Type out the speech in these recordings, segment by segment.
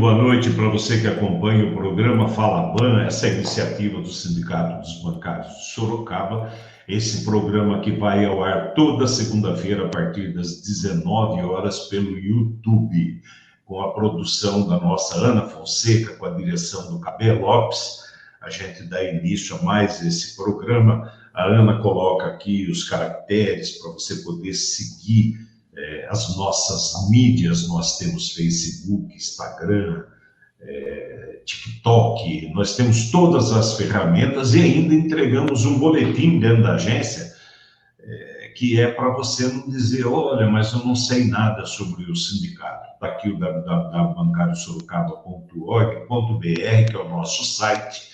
boa noite para você que acompanha o programa Fala Ban, essa iniciativa do Sindicato dos Bancários de Sorocaba. Esse programa que vai ao ar toda segunda-feira a partir das 19 horas pelo YouTube, com a produção da nossa Ana Fonseca, com a direção do Cabé Lopes. A gente dá início a mais esse programa. A Ana coloca aqui os caracteres para você poder seguir as nossas mídias. Nós temos Facebook, Instagram, TikTok, nós temos todas as ferramentas e ainda entregamos um boletim dentro da agência que é para você não dizer, olha, mas eu não sei nada sobre o sindicato. Está aqui o www.bancariosorocaba.org.br, que é o nosso site.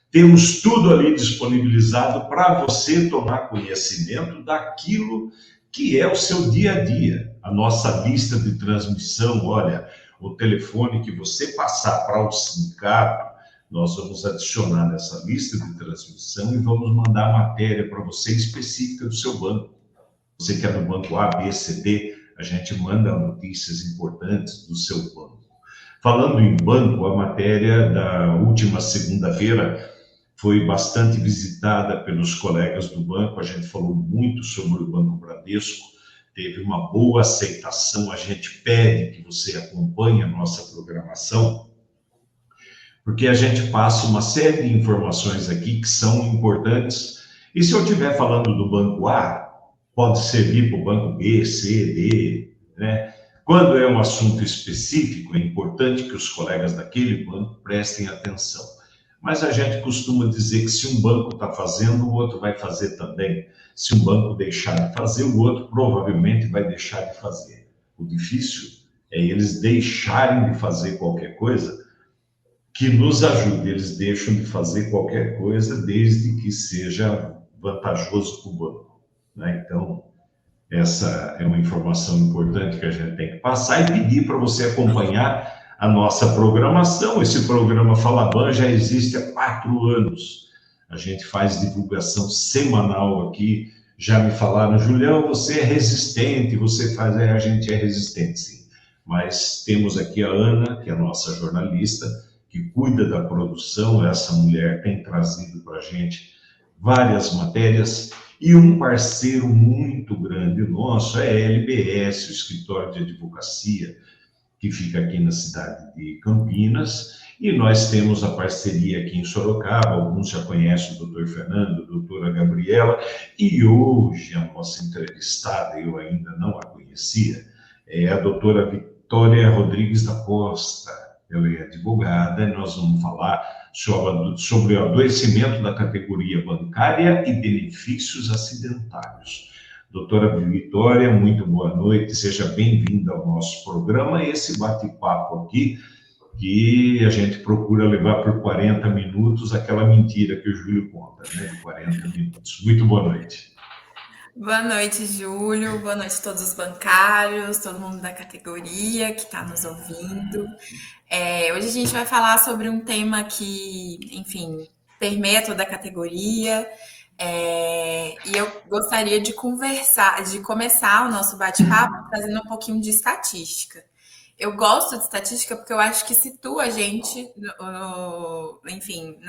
Temos tudo ali disponibilizado para você tomar conhecimento daquilo que é o seu dia a dia. A nossa lista de transmissão, olha, o telefone que você passar para o sindicato, nós vamos adicionar nessa lista de transmissão e vamos mandar matéria para você específica do seu banco. Você que é do banco A, B, C, D, a gente manda notícias importantes do seu banco. Falando em banco, a matéria da última segunda-feira foi bastante visitada pelos colegas do banco. A gente falou muito sobre o Banco Bradesco, teve uma boa aceitação. A gente pede que você acompanhe a nossa programação, porque a gente passa uma série de informações aqui que são importantes. E se eu estiver falando do Banco A, pode servir para o Banco B, C, D, né? Quando é um assunto específico, é importante que os colegas daquele banco prestem atenção. Mas a gente costuma dizer que se um banco está fazendo, o outro vai fazer também. Se um banco deixar de fazer, o outro provavelmente vai deixar de fazer. O difícil é eles deixarem de fazer qualquer coisa que nos ajude. Eles deixam de fazer qualquer coisa desde que seja vantajoso para o banco, né? Então, essa é uma informação importante que a gente tem que passar e pedir para você acompanhar a nossa programação. Esse programa Fala Ban já existe há 4 anos. A gente faz divulgação semanal aqui. Já me falaram, Julião, você é resistente, você faz... a gente é resistente, sim. Mas temos aqui a Ana, que é a nossa jornalista, que cuida da produção. Essa mulher tem trazido para a gente várias matérias. E um parceiro muito grande nosso é a LBS, o Escritório de Advocacia, que fica aqui na cidade de Campinas, e nós temos a parceria aqui em Sorocaba. Alguns já conhecem o doutor Fernando, a doutora Gabriela, e hoje a nossa entrevistada, eu ainda não a conhecia, é a doutora Vitória Rodrigues da Costa. Ela é advogada, e nós vamos falar sobre o adoecimento da categoria bancária e benefícios acidentários. Doutora Vitória, muito boa noite, seja bem-vinda ao nosso programa. Esse bate-papo aqui, que a gente procura levar por 40 minutos, aquela mentira que o Júlio conta, né, de 40 minutos. Muito boa noite. Boa noite, Júlio. Boa noite a todos os bancários, todo mundo da categoria que está nos ouvindo. Hoje a gente vai falar sobre um tema que, enfim, permeia toda a categoria. E eu gostaria de começar o nosso bate-papo trazendo um pouquinho de estatística. Eu gosto de estatística porque eu acho que situa a gente, enfim,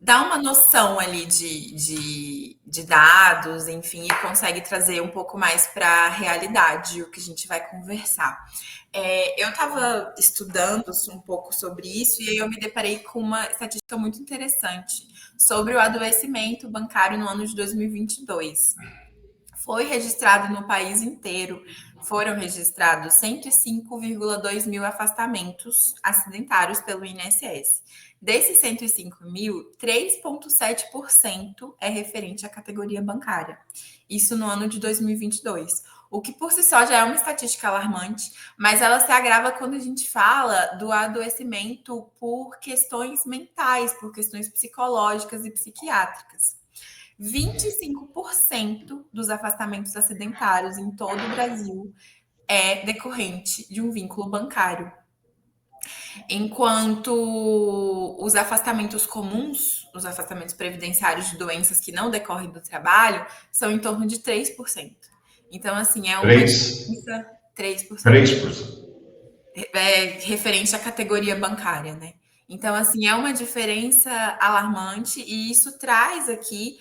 dá uma noção ali de dados, enfim, e consegue trazer um pouco mais para a realidade o que a gente vai conversar. Eu estava estudando um pouco sobre isso e aí eu me deparei com uma estatística muito interessante sobre o adoecimento bancário no ano de 2022. Foi registrado no país inteiro, foram registrados 105,2 mil afastamentos acidentários pelo INSS. Desses 105 mil, 3,7% é referente à categoria bancária. Isso no ano de 2022. O que por si só já é uma estatística alarmante, mas ela se agrava quando a gente fala do adoecimento por questões mentais, por questões psicológicas e psiquiátricas. 25% dos afastamentos acidentários em todo o Brasil é decorrente de um vínculo bancário. Enquanto os afastamentos comuns, os afastamentos previdenciários de doenças que não decorrem do trabalho, são em torno de 3%. Então, assim, é uma diferença... 3%. 3%. referente à categoria bancária, né? Então, assim, é uma diferença alarmante e isso traz aqui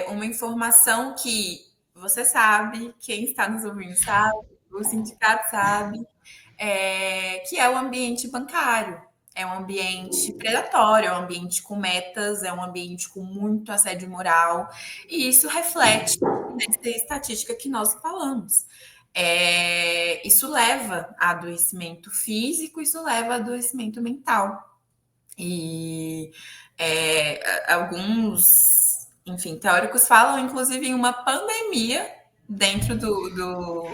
uma informação que você sabe, quem está nos ouvindo sabe, o sindicato sabe, que é o ambiente bancário. É um ambiente predatório, é um ambiente com metas, é um ambiente com muito assédio moral, e isso reflete nessa estatística que nós falamos. Isso leva a adoecimento físico, isso leva a adoecimento mental. E alguns, enfim, teóricos falam, inclusive, em uma pandemia dentro do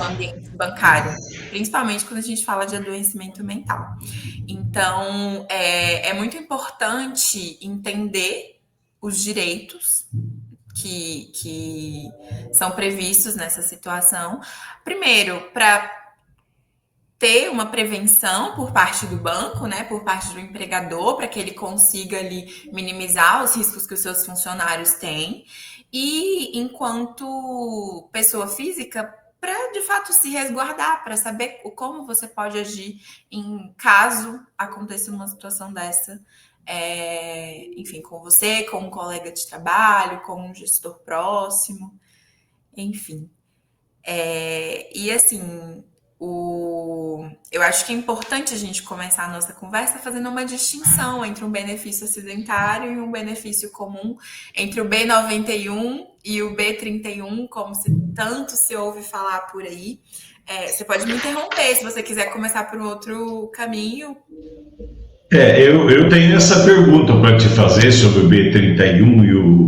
ambiente bancário, principalmente quando a gente fala de adoecimento mental. Então, é muito importante entender os direitos que são previstos nessa situação. Primeiro, para ter uma prevenção por parte do banco, né, por parte do empregador, para que ele consiga ali minimizar os riscos que os seus funcionários têm. E enquanto pessoa física, para de fato se resguardar, para saber como você pode agir em caso aconteça uma situação dessa, enfim, com você, com um colega de trabalho, com um gestor próximo, enfim. E assim, eu acho que é importante a gente começar a nossa conversa fazendo uma distinção entre um benefício acidentário e um benefício comum, entre o B91 e o B31, como tanto se ouve falar por aí. Você pode me interromper se você quiser começar por outro caminho. Eu tenho essa pergunta para te fazer sobre o B31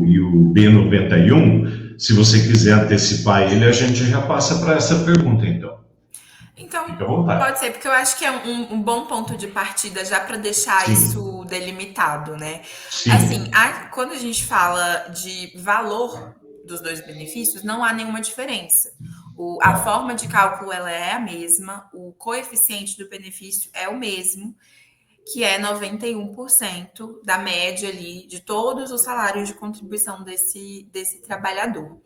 e o B91. Se você quiser antecipar ele, a gente já passa para essa pergunta, então. Então, Fica à vontade. pode ser, porque eu acho que é um bom ponto de partida já para deixar Sim, isso delimitado, né? Assim, sim. quando a gente fala de valor dos dois benefícios, não há nenhuma diferença. A forma de cálculo ela é a mesma, o coeficiente do benefício é o mesmo, que é 91% da média ali de todos os salários de contribuição desse trabalhador.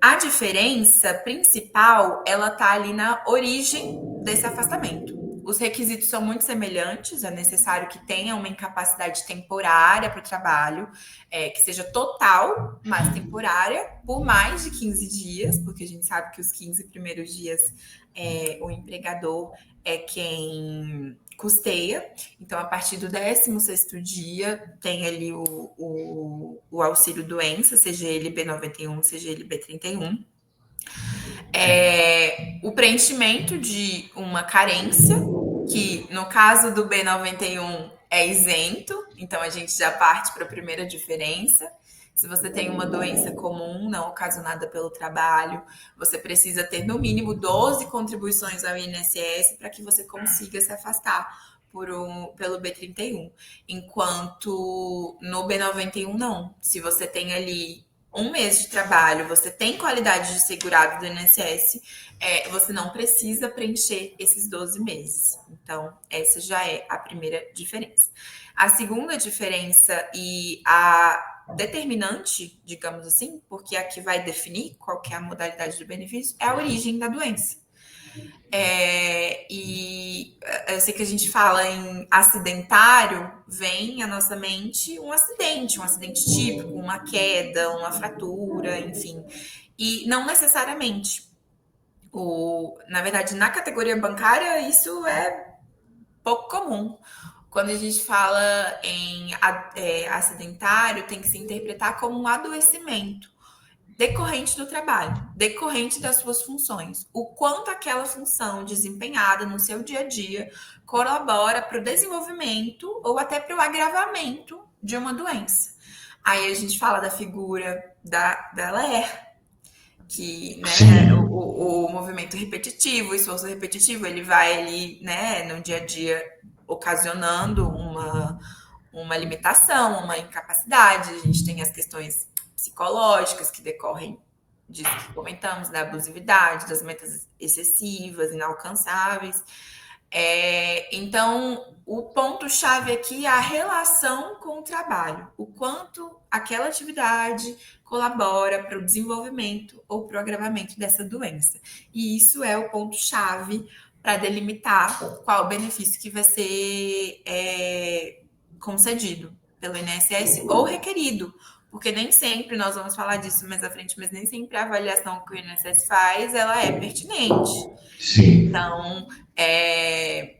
A diferença principal, ela tá ali na origem desse afastamento. Os requisitos são muito semelhantes, é necessário que tenha uma incapacidade temporária para o trabalho, que seja total, mas temporária, por mais de 15 dias, porque a gente sabe que os 15 primeiros dias o empregador é quem custeia. Então, a partir do 16º dia, tem ali o auxílio doença, seja ele B91, seja ele B31. O preenchimento de uma carência, que no caso do B91 é isento, então a gente já parte para a primeira diferença. Se você tem uma doença comum, não ocasionada pelo trabalho, você precisa ter no mínimo 12 contribuições ao INSS para que você consiga se afastar pelo B31. Enquanto no B91, não. Se você tem ali um mês de trabalho, você tem qualidade de segurado do INSS, você não precisa preencher esses 12 meses. Então, essa já é a primeira diferença. A segunda diferença e a determinante, digamos assim, porque é a que vai definir qual que é a modalidade do benefício, é a origem da doença. E eu sei que a gente fala em acidentário, vem à nossa mente um acidente típico, uma queda, uma fratura, enfim. E não necessariamente. Na verdade, na categoria bancária, isso é pouco comum. Quando a gente fala em acidentário, tem que se interpretar como um adoecimento decorrente do trabalho, decorrente das suas funções. O quanto aquela função desempenhada no seu dia a dia colabora para o desenvolvimento ou até para o agravamento de uma doença. Aí a gente fala da figura da LER, que, né, Sim. o movimento repetitivo, o esforço repetitivo, ele vai ali, né, no dia a dia ocasionando uma limitação, uma incapacidade. A gente tem as questões psicológicas que decorrem disso que comentamos, da abusividade, das metas excessivas, inalcançáveis. Então, o ponto-chave aqui é a relação com o trabalho, o quanto aquela atividade colabora para o desenvolvimento ou para o agravamento dessa doença. E isso é o ponto-chave para delimitar qual o benefício que vai ser concedido pelo INSS ou requerido. Porque nem sempre, nós vamos falar disso mais à frente, mas nem sempre a avaliação que o INSS faz, ela é pertinente. Sim. Então, é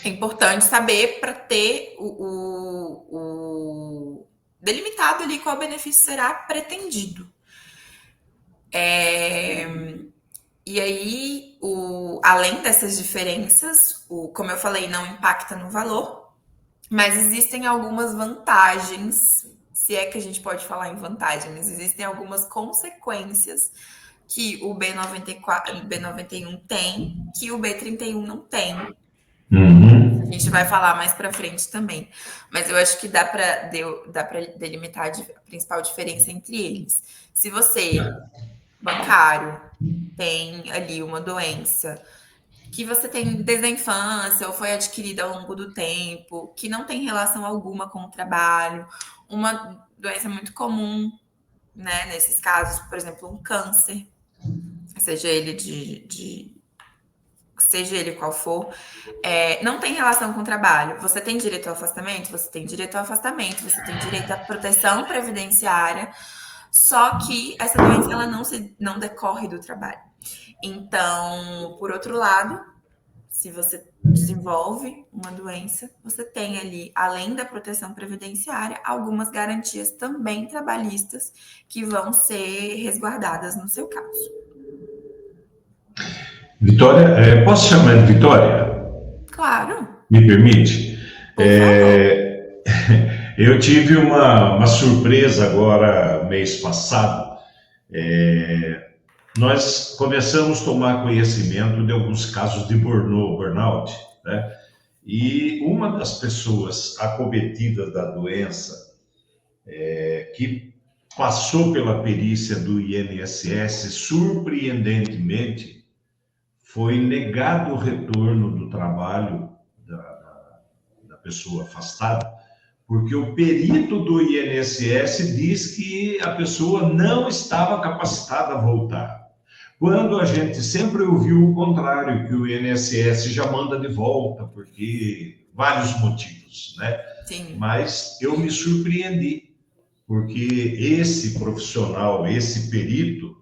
importante saber para ter o delimitado ali qual benefício será pretendido. E aí, além dessas diferenças, como eu falei, não impacta no valor, mas existem algumas vantagens, se é que a gente pode falar em vantagem, mas existem algumas consequências que o B94, B91 tem, que o B31 não tem. A gente vai falar mais para frente também. Mas eu acho que dá para delimitar a principal diferença entre eles. Se você, bancário, tem ali uma doença que você tem desde a infância ou foi adquirida ao longo do tempo, que não tem relação alguma com o trabalho, uma doença muito comum, né, nesses casos, por exemplo, um câncer, seja ele seja ele qual for, não tem relação com o trabalho. Você tem direito ao afastamento? Você tem direito ao afastamento, você tem direito à proteção previdenciária, só que essa doença ela não decorre do trabalho. Então, por outro lado, se você desenvolve uma doença, você tem ali, além da proteção previdenciária, algumas garantias também trabalhistas que vão ser resguardadas no seu caso. Vitória, posso chamar de Vitória? Claro. Me permite? Por favor. Eu tive uma surpresa agora, mês passado. Nós começamos a tomar conhecimento de alguns casos de burnout, né? E uma das pessoas acometidas da doença, que passou pela perícia do INSS, surpreendentemente, foi negado o retorno do trabalho da pessoa afastada, porque o perito do INSS diz que a pessoa não estava capacitada a voltar. Quando a gente sempre ouviu o contrário, que o INSS já manda de volta, porque vários motivos, né? Sim. Mas eu me surpreendi, porque esse profissional, esse perito,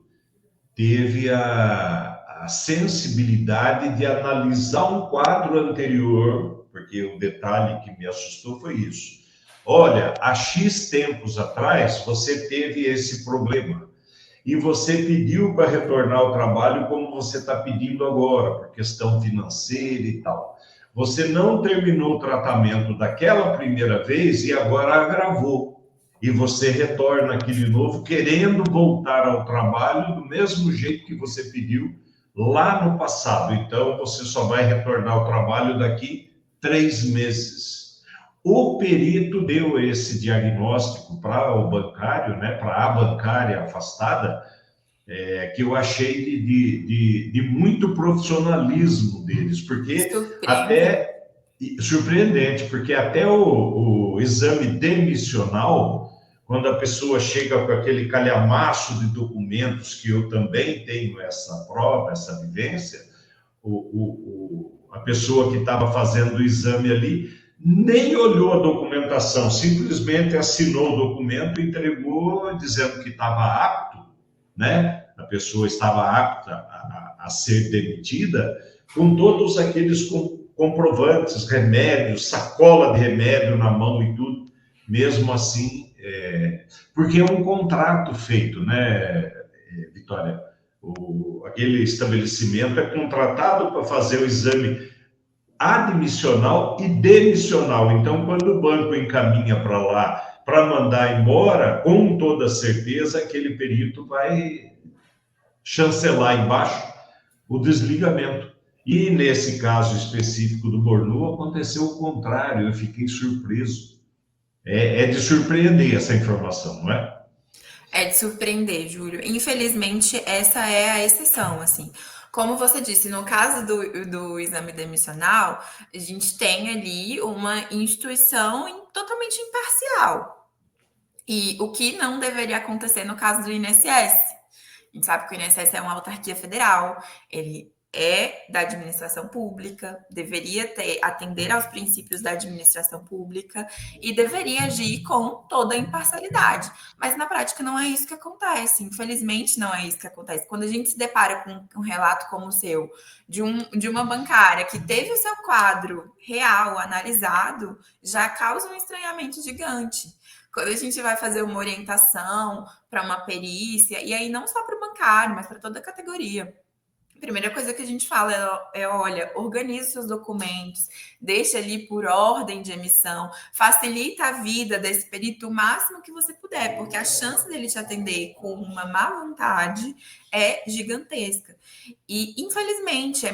teve a sensibilidade de analisar um quadro anterior, porque o detalhe que me assustou foi isso. Olha, há X tempos atrás, você teve esse problema e você pediu para retornar ao trabalho como você está pedindo agora, por questão financeira e tal. Você não terminou o tratamento daquela primeira vez e agora agravou. E você retorna aqui de novo, querendo voltar ao trabalho do mesmo jeito que você pediu lá no passado. Então, você só vai retornar ao trabalho daqui 3 meses. O perito deu esse diagnóstico para o bancário, né, para a bancária afastada, que eu achei de muito profissionalismo deles, porque até surpreendente, porque até o exame demissional, quando a pessoa chega com aquele calhamaço de documentos, que eu também tenho essa prova, essa vivência, a pessoa que estava fazendo o exame ali nem olhou a documentação, simplesmente assinou o documento e entregou dizendo que estava apto, né? A pessoa estava apta a ser demitida, com todos aqueles comprovantes, remédios, sacola de remédio na mão e tudo. Mesmo assim, porque é um contrato feito, né, Vitória? Aquele estabelecimento é contratado para fazer o exame admissional e demissional. Então, quando o banco encaminha para lá para mandar embora, com toda certeza, aquele perito vai chancelar embaixo o desligamento. E nesse caso específico do Bornu, aconteceu o contrário, eu fiquei surpreso. É de surpreender essa informação, não é? É de surpreender, Júlio. Infelizmente, essa é a exceção, assim. Como você disse, no caso do exame demissional, a gente tem ali uma instituição totalmente imparcial. E o que não deveria acontecer no caso do INSS. A gente sabe que o INSS é uma autarquia federal, ele é da administração pública, deveria atender aos princípios da administração pública e deveria agir com toda a imparcialidade. Mas na prática não é isso que acontece. Infelizmente não é isso que acontece. Quando a gente se depara com um relato como o seu, de uma bancária que teve o seu quadro real analisado, já causa um estranhamento gigante. Quando a gente vai fazer uma orientação para uma perícia, e aí não só para o bancário, mas para toda a categoria, a primeira coisa que a gente fala olha, organize seus documentos, deixa ali por ordem de emissão, facilita a vida desse perito o máximo que você puder, porque a chance dele te atender com uma má vontade é gigantesca. E, infelizmente,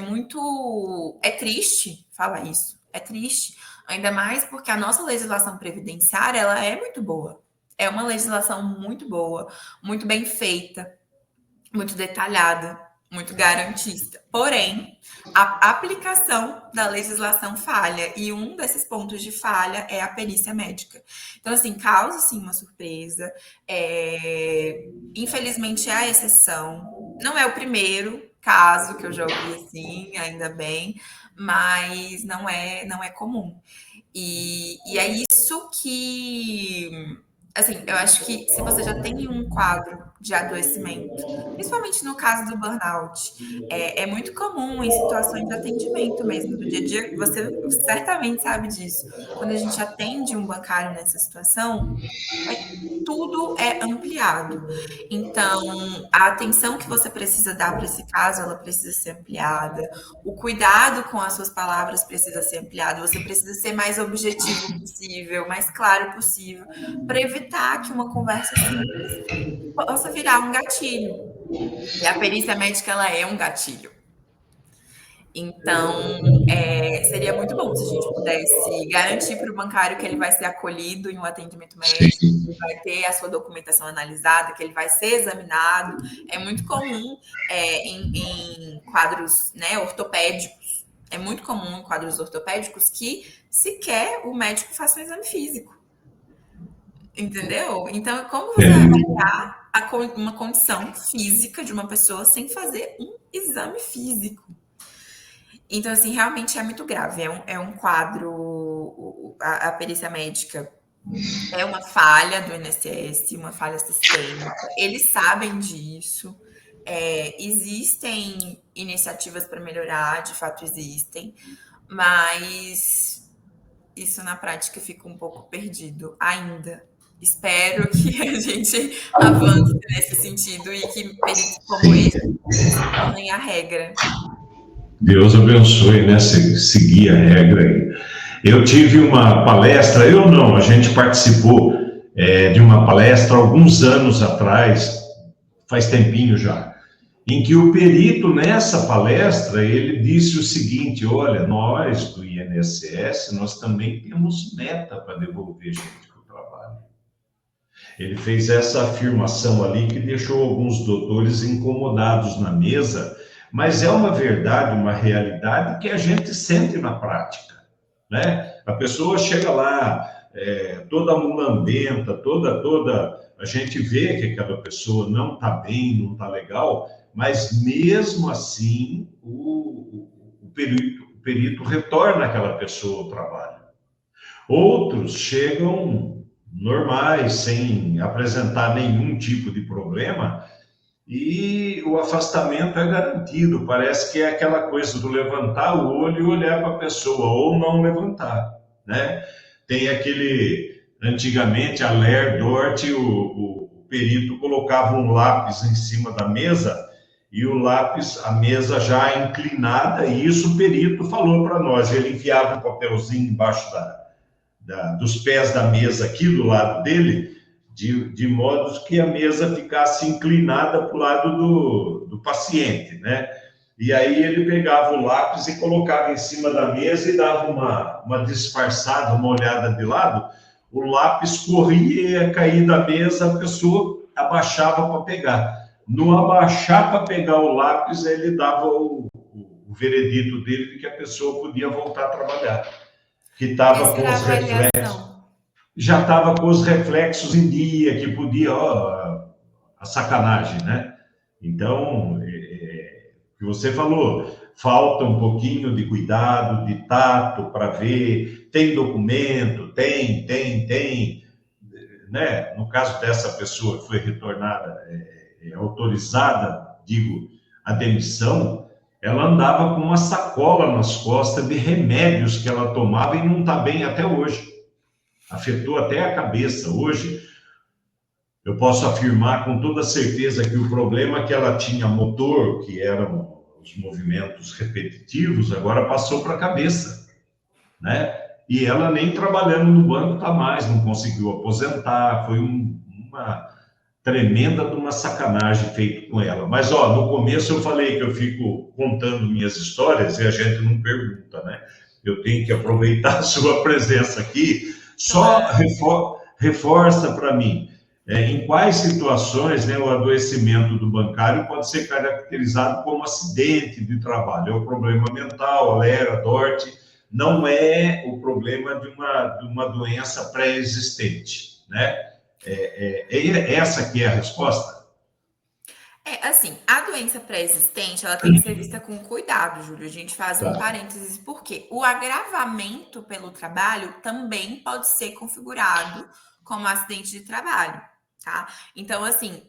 é triste falar isso, é triste, ainda mais porque a nossa legislação previdenciária, ela é muito boa, é uma legislação muito boa, muito bem feita, muito detalhada, muito garantista. Porém, a aplicação da legislação falha, e um desses pontos de falha é a perícia médica. Então, assim, causa, sim, uma surpresa. Infelizmente, é a exceção. Não é o primeiro caso que eu já ouvi assim, ainda bem, mas não é comum. E é isso que... Assim, eu acho que se você já tem um quadro de adoecimento, principalmente no caso do burnout, é muito comum em situações de atendimento mesmo, do dia a dia, você certamente sabe disso. Quando a gente atende um bancário nessa situação, tudo é ampliado. Então, a atenção que você precisa dar para esse caso, ela precisa ser ampliada. O cuidado com as suas palavras precisa ser ampliado. Você precisa ser mais objetivo possível, mais claro possível, para evitar que uma conversa simples possa virar um gatilho. E a perícia médica, ela é um gatilho. Então, seria muito bom se a gente pudesse garantir para o bancário que ele vai ser acolhido em um atendimento médico, que ele vai ter a sua documentação analisada, que ele vai ser examinado. É muito comum em quadros, né, ortopédicos, é muito comum em quadros ortopédicos que sequer o médico faça um exame físico. Entendeu? Então, como você vai avaliar uma condição física de uma pessoa sem fazer um exame físico? Então, assim, realmente é muito grave. É um quadro, a perícia médica é uma falha do INSS, uma falha sistêmica. Eles sabem disso. Existem iniciativas para melhorar, de fato existem, mas isso na prática fica um pouco perdido ainda. Espero que a gente avance nesse sentido e que peritos como esse se tornem a regra. Deus abençoe, né? Seguir a regra aí. Eu tive uma palestra, a gente participou de uma palestra alguns anos atrás, faz tempinho já, em que o perito, nessa palestra, ele disse o seguinte: olha, nós do INSS, nós também temos meta para devolver gente para o trabalho. Ele fez essa afirmação ali que deixou alguns doutores incomodados na mesa, mas é uma verdade, uma realidade que a gente sente na prática, né? A pessoa chega lá, toda mulambenta, toda... A gente vê que aquela pessoa não está bem, não está legal, mas mesmo assim o perito retorna aquela pessoa ao trabalho. Outros chegam normais, sem apresentar nenhum tipo de problema, e o afastamento é garantido. Parece que é aquela coisa do levantar o olho e olhar para a pessoa, ou não levantar, né? Tem aquele, antigamente, a Ler Dort, o perito colocava um lápis em cima da mesa, e o lápis, a mesa já inclinada, e isso o perito falou para nós. Ele enfiava um papelzinho embaixo dos pés da mesa aqui do lado dele, de modo que a mesa ficasse inclinada para o lado do paciente, né? E aí ele pegava o lápis e colocava em cima da mesa e dava uma disfarçada, uma olhada de lado, o lápis corria e ia cair da mesa, a pessoa abaixava para pegar. No abaixar para pegar o lápis, ele dava o veredito dele de que a pessoa podia voltar a trabalhar, que estava com os reflexos. Já estava com os reflexos em dia, que podia, a sacanagem, né? Então, o que você falou, falta um pouquinho de cuidado, de tato para ver, tem documento, tem, né? No caso dessa pessoa que foi retornada, autorizada, digo, a demissão, ela andava com uma sacola nas costas de remédios que ela tomava e não está bem até hoje. Afetou até a cabeça. Hoje, eu posso afirmar com toda certeza que o problema que ela tinha motor, que eram os movimentos repetitivos, agora passou para a cabeça, né? E ela nem trabalhando no banco está mais, não conseguiu aposentar, foi uma tremenda de uma sacanagem feito com ela. Mas, ó, no começo eu falei que eu fico contando minhas histórias e a gente não pergunta, né? Eu tenho que aproveitar a sua presença aqui, só reforça para mim. Em quais situações, né, o adoecimento do bancário pode ser caracterizado como acidente de trabalho? É o problema mental, alerta, DORT, não é o problema de uma doença pré-existente, né? Essa que é a resposta? Assim, a doença pré-existente, ela tem que ser vista com cuidado, Júlio. A gente faz um Tá. parênteses, porque o agravamento pelo trabalho também pode ser configurado como acidente de trabalho, tá? Então, assim,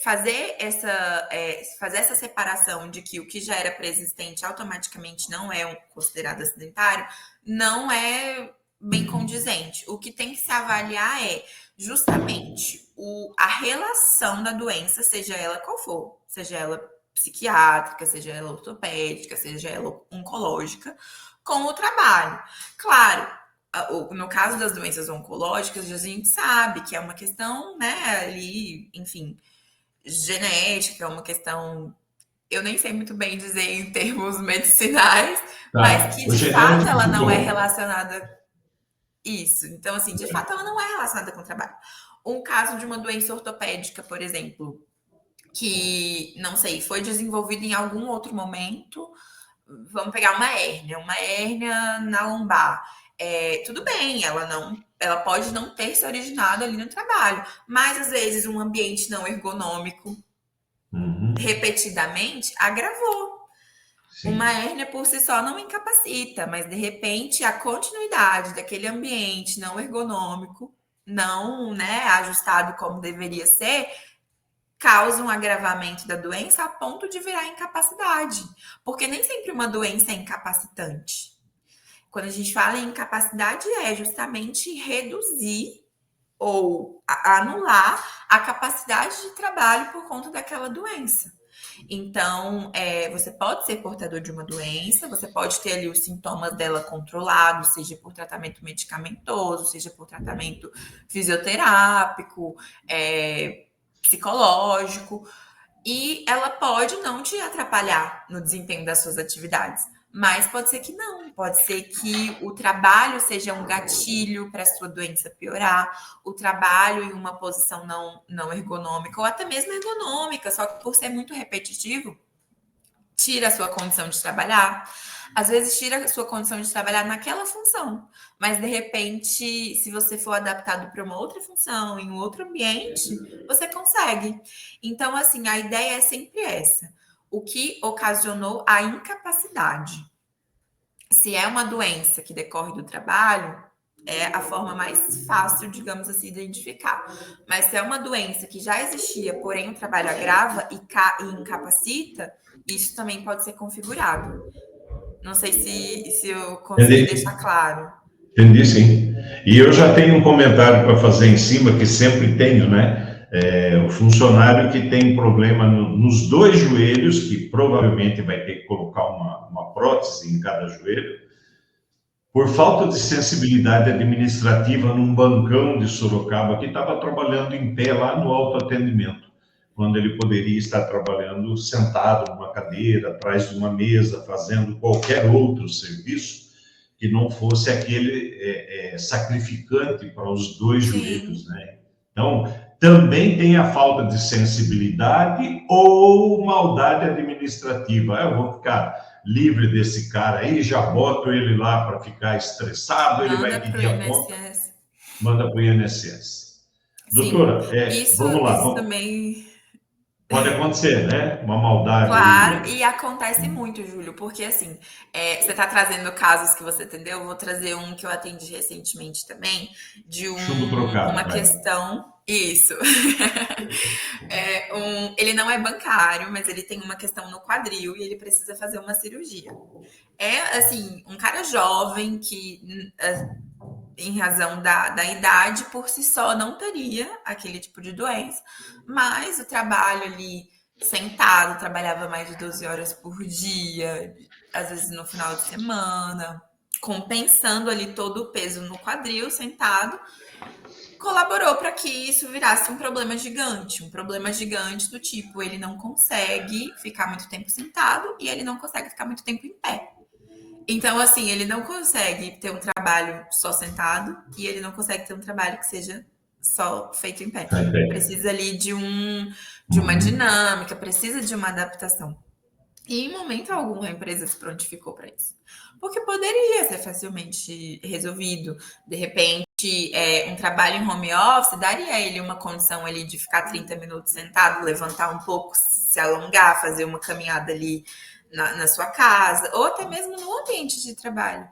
fazer essa separação de que o que já era pré-existente automaticamente não é considerado acidentário, não é bem condizente. O que tem que se avaliar é justamente a relação da doença, seja ela qual for, seja ela psiquiátrica, seja ela ortopédica, seja ela oncológica, com o trabalho. Claro, no caso das doenças oncológicas, a gente sabe que é uma questão, né, ali, enfim, genética, é uma questão, eu nem sei muito bem dizer em termos medicinais, mas Tá. que O de fato genético ela muito não é bom. relacionada. Isso. Então, assim, de fato, ela não é relacionada com o trabalho. Um caso de uma doença ortopédica, por exemplo, que, não sei, foi desenvolvida em algum outro momento. Vamos pegar uma hérnia na lombar. Tudo bem, ela pode não ter se originado ali no trabalho, mas às vezes um ambiente não ergonômico Uhum. repetidamente agravou. Uma Sim. hérnia por si só não incapacita, mas de repente a continuidade daquele ambiente não ergonômico, não, né, ajustado como deveria ser, causa um agravamento da doença a ponto de virar incapacidade. Porque nem sempre uma doença é incapacitante. Quando a gente fala em incapacidade, é justamente reduzir ou anular a capacidade de trabalho por conta daquela doença. Então, você pode ser portador de uma doença, você pode ter ali os sintomas dela controlados, seja por tratamento medicamentoso, seja por tratamento fisioterápico, psicológico, e ela pode não te atrapalhar no desempenho das suas atividades. Mas pode ser que não, pode ser que o trabalho seja um gatilho para a sua doença piorar, o trabalho em uma posição não ergonômica, ou até mesmo ergonômica, só que por ser muito repetitivo, tira a sua condição de trabalhar. Às vezes tira a sua condição de trabalhar naquela função, mas de repente, se você for adaptado para uma outra função, em um outro ambiente, você consegue. Então, assim, a ideia é sempre essa. O que ocasionou a incapacidade? Se é uma doença que decorre do trabalho, é a forma mais fácil, digamos assim, de identificar. Mas se é uma doença que já existia, porém o trabalho agrava e incapacita, isso também pode ser configurado. Não sei se eu consegui deixar Entendi. claro. Entendi, sim. E eu já tenho um comentário para fazer em cima, que sempre tenho, né? O funcionário que tem problema nos dois joelhos, que provavelmente vai ter que colocar uma prótese em cada joelho, por falta de sensibilidade administrativa num bancão de Sorocaba, que estava trabalhando em pé lá no autoatendimento, quando ele poderia estar trabalhando sentado numa cadeira, atrás de uma mesa, fazendo qualquer outro serviço que não fosse aquele sacrificante para os dois joelhos, Sim. né? Então, também tem a falta de sensibilidade ou maldade administrativa. Eu vou ficar livre desse cara aí, já boto ele lá para ficar estressado, ele vai Manda para o pedir a conta, INSS. manda para o INSS. Sim, Doutora, isso, vamos lá. isso também. Pode acontecer, né? Uma maldade aí, Claro, né? e acontece muito, Júlio, porque assim, você está trazendo casos que você atendeu, eu vou trazer um que eu atendi recentemente também, de Chumbo trocado, uma vai. questão. Isso. Ele não é bancário, mas ele tem uma questão no quadril e ele precisa fazer uma cirurgia. É assim, um cara jovem que, em razão da idade, por si só não teria aquele tipo de doença, mas o trabalho ali sentado, trabalhava mais de 12 horas por dia, às vezes no final de semana, compensando ali todo o peso no quadril, sentado, colaborou para que isso virasse um problema gigante do tipo, ele não consegue ficar muito tempo sentado e ele não consegue ficar muito tempo em pé. Então, assim, ele não consegue ter um trabalho só sentado e ele não consegue ter um trabalho que seja só feito em pé. Tá bem. Precisa ali de uma dinâmica, precisa de uma adaptação. E em momento algum a empresa se prontificou para isso. Porque poderia ser facilmente resolvido. De repente, um trabalho em home office daria a ele uma condição ali de ficar 30 minutos sentado, levantar um pouco, se alongar, fazer uma caminhada ali na sua casa, ou até mesmo no ambiente de trabalho.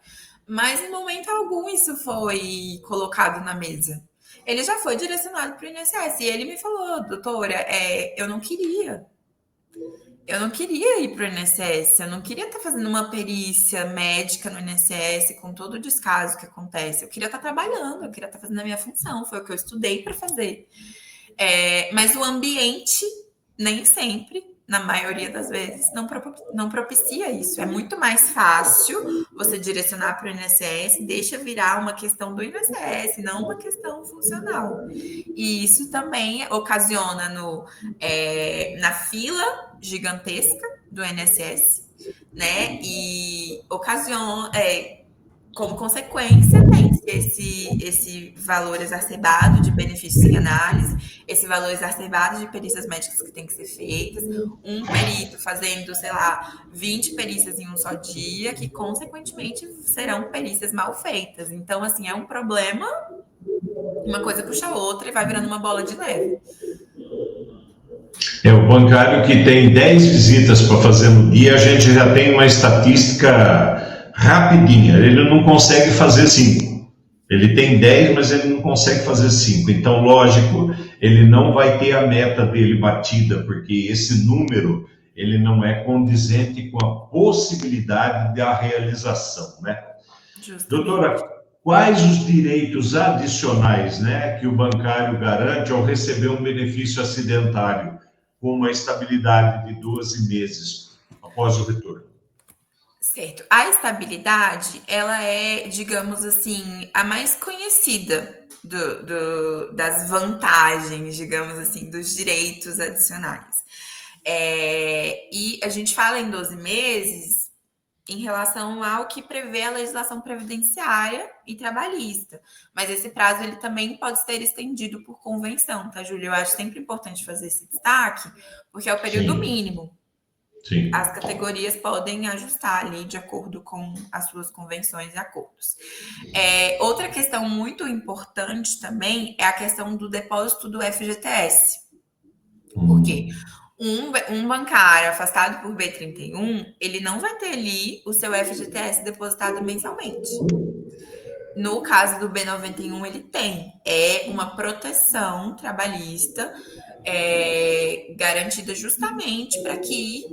Mas em momento algum isso foi colocado na mesa. Ele já foi direcionado para o INSS e ele me falou, doutora, eu não queria. Eu não queria ir para o INSS, eu não queria estar fazendo uma perícia médica no INSS com todo o descaso que acontece. Eu queria estar trabalhando, eu queria estar fazendo a minha função, foi o que eu estudei para fazer. Mas o ambiente, nem sempre, na maioria das vezes, não propicia isso. É muito mais fácil você direcionar para o INSS, deixa virar uma questão do INSS, não uma questão funcional. E isso também ocasiona na fila gigantesca do INSS, né? E ocasiona, como consequência, tem esse valor exacerbado de benefícios em análise, esse valor exacerbado de perícias médicas que tem que ser feitas, um perito fazendo, sei lá, 20 perícias em um só dia, que consequentemente serão perícias mal feitas. Então, assim, é um problema, uma coisa puxa a outra e vai virando uma bola de neve. É o bancário que tem 10 visitas para fazer no dia, a gente já tem uma estatística rapidinha. Ele não consegue fazer 5. Ele tem 10, mas ele não consegue fazer 5. Então, lógico, ele não vai ter a meta dele batida, porque esse número ele não é condizente com a possibilidade da realização, né? Doutora, Justamente. quais os direitos adicionais, né, que o bancário garante ao receber um benefício acidentário com uma estabilidade de 12 meses após o retorno? Certo. A estabilidade, ela é, digamos assim, a mais conhecida das vantagens, digamos assim, dos direitos adicionais. E a gente fala em 12 meses em relação ao que prevê a legislação previdenciária e trabalhista. Mas esse prazo ele também pode ser estendido por convenção, tá, Júlia? Eu acho sempre importante fazer esse destaque, porque é o período Sim, mínimo. sim. As categorias podem ajustar ali de acordo com as suas convenções e acordos. Outra questão muito importante também é a questão do depósito do FGTS. Por quê? Um bancário afastado por B31, ele não vai ter ali o seu FGTS depositado mensalmente. No caso do B91, ele tem. É uma proteção trabalhista garantida justamente para que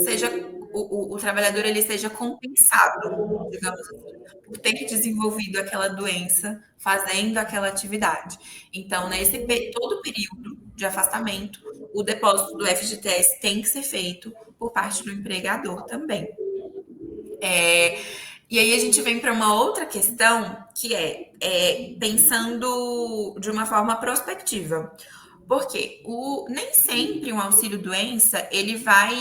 seja o trabalhador ele seja compensado, digamos assim, por ter desenvolvido aquela doença fazendo aquela atividade. Então, nesse todo o período de afastamento, o depósito do FGTS tem que ser feito por parte do empregador também. E aí a gente vem para uma outra questão que pensando de uma forma prospectiva. Porque nem sempre um auxílio doença ele vai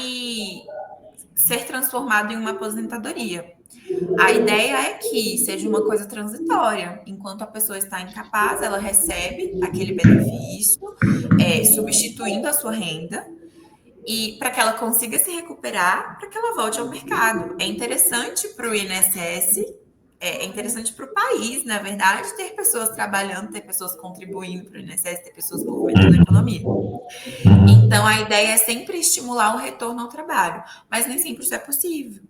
ser transformado em uma aposentadoria. A ideia é que seja uma coisa transitória. Enquanto a pessoa está incapaz, ela recebe aquele benefício, substituindo a sua renda, e para que ela consiga se recuperar, para que ela volte ao mercado. É interessante para o INSS é interessante para o país, na verdade, ter pessoas trabalhando, ter pessoas contribuindo para o INSS, ter pessoas movimentando a economia. Então, a ideia é sempre estimular o retorno ao trabalho, mas nem sempre isso é possível.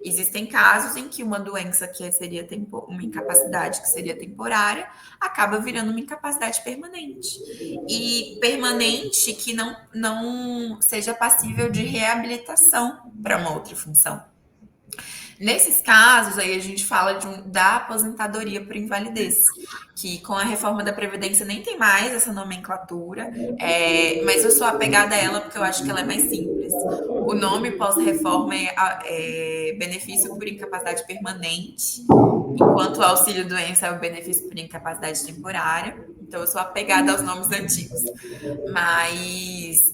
Existem casos em que uma doença que seria uma incapacidade que seria temporária acaba virando uma incapacidade permanente. E permanente que não seja passível de reabilitação para uma outra função. Nesses casos, aí a gente fala da aposentadoria por invalidez, que com a reforma da Previdência nem tem mais essa nomenclatura, mas eu sou apegada a ela porque eu acho que ela é mais simples. O nome pós-reforma é benefício por incapacidade permanente, enquanto o auxílio-doença é o benefício por incapacidade temporária. Então, eu sou apegada aos nomes antigos. Mas,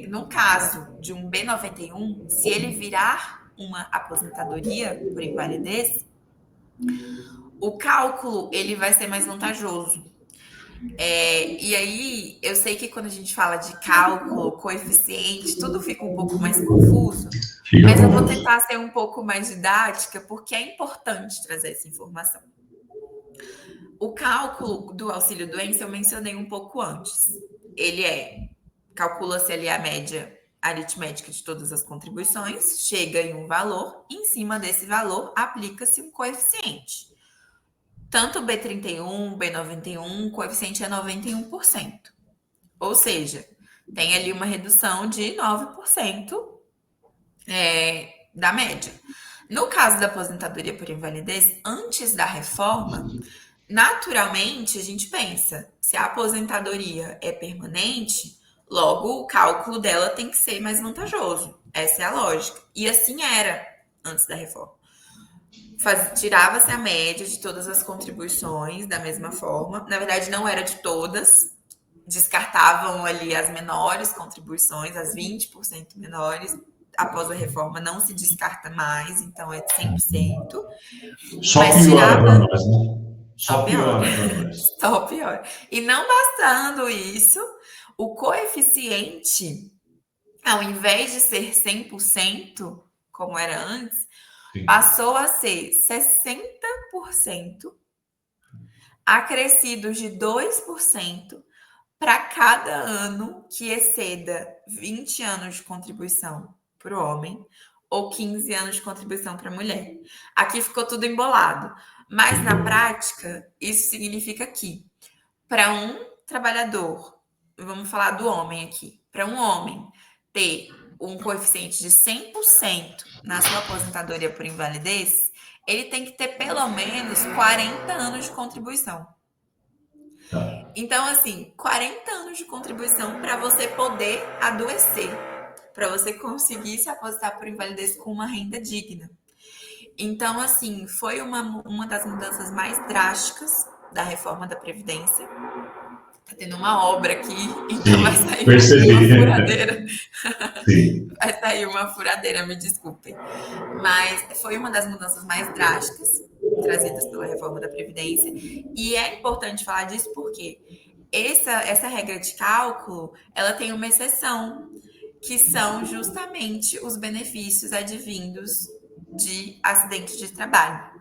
no caso de um B91, se ele virar uma aposentadoria por invalidez, o cálculo ele vai ser mais vantajoso. E aí, eu sei que quando a gente fala de cálculo, coeficiente, tudo fica um pouco mais confuso, mas eu vou tentar ser um pouco mais didática, porque é importante trazer essa informação. O cálculo do auxílio-doença eu mencionei um pouco antes. Ele calcula-se ali a média aritmética de todas as contribuições, chega em um valor, e em cima desse valor aplica-se um coeficiente. Tanto o B31, B91, o coeficiente é 91%. Ou seja, tem ali uma redução de 9% da média. No caso da aposentadoria por invalidez, antes da reforma, naturalmente a gente pensa, se a aposentadoria é permanente, logo o cálculo dela tem que ser mais vantajoso. Essa é a lógica. E assim era antes da reforma. Tirava-se a média de todas as contribuições da mesma forma. Na verdade, não era de todas. Descartavam ali as menores contribuições, as 20% menores. Após a reforma, não se descarta mais, então é 100%. Só piora para nós, né? Só piora para nós. Só piora. E não bastando isso, o coeficiente, ao invés de ser 100%, como era antes, sim, passou a ser 60%, acrescido de 2% para cada ano que exceda 20 anos de contribuição para o homem ou 15 anos de contribuição para a mulher. Aqui ficou tudo embolado. Mas, na prática, isso significa que, para um trabalhador, vamos falar do homem aqui, para um homem ter um coeficiente de 100% na sua aposentadoria por invalidez, ele tem que ter pelo menos 40 anos de contribuição. Então, assim, 40 anos de contribuição para você poder adoecer, para você conseguir se aposentar por invalidez com uma renda digna. Então, assim, foi uma das mudanças mais drásticas da reforma da Previdência. Tá tendo uma obra aqui, então sim, vai sair uma furadeira. Sim. Vai sair uma furadeira, me desculpem. Mas foi uma das mudanças mais drásticas trazidas pela reforma da Previdência. E é importante falar disso porque essa regra de cálculo, ela tem uma exceção, que são justamente os benefícios advindos de acidente de trabalho.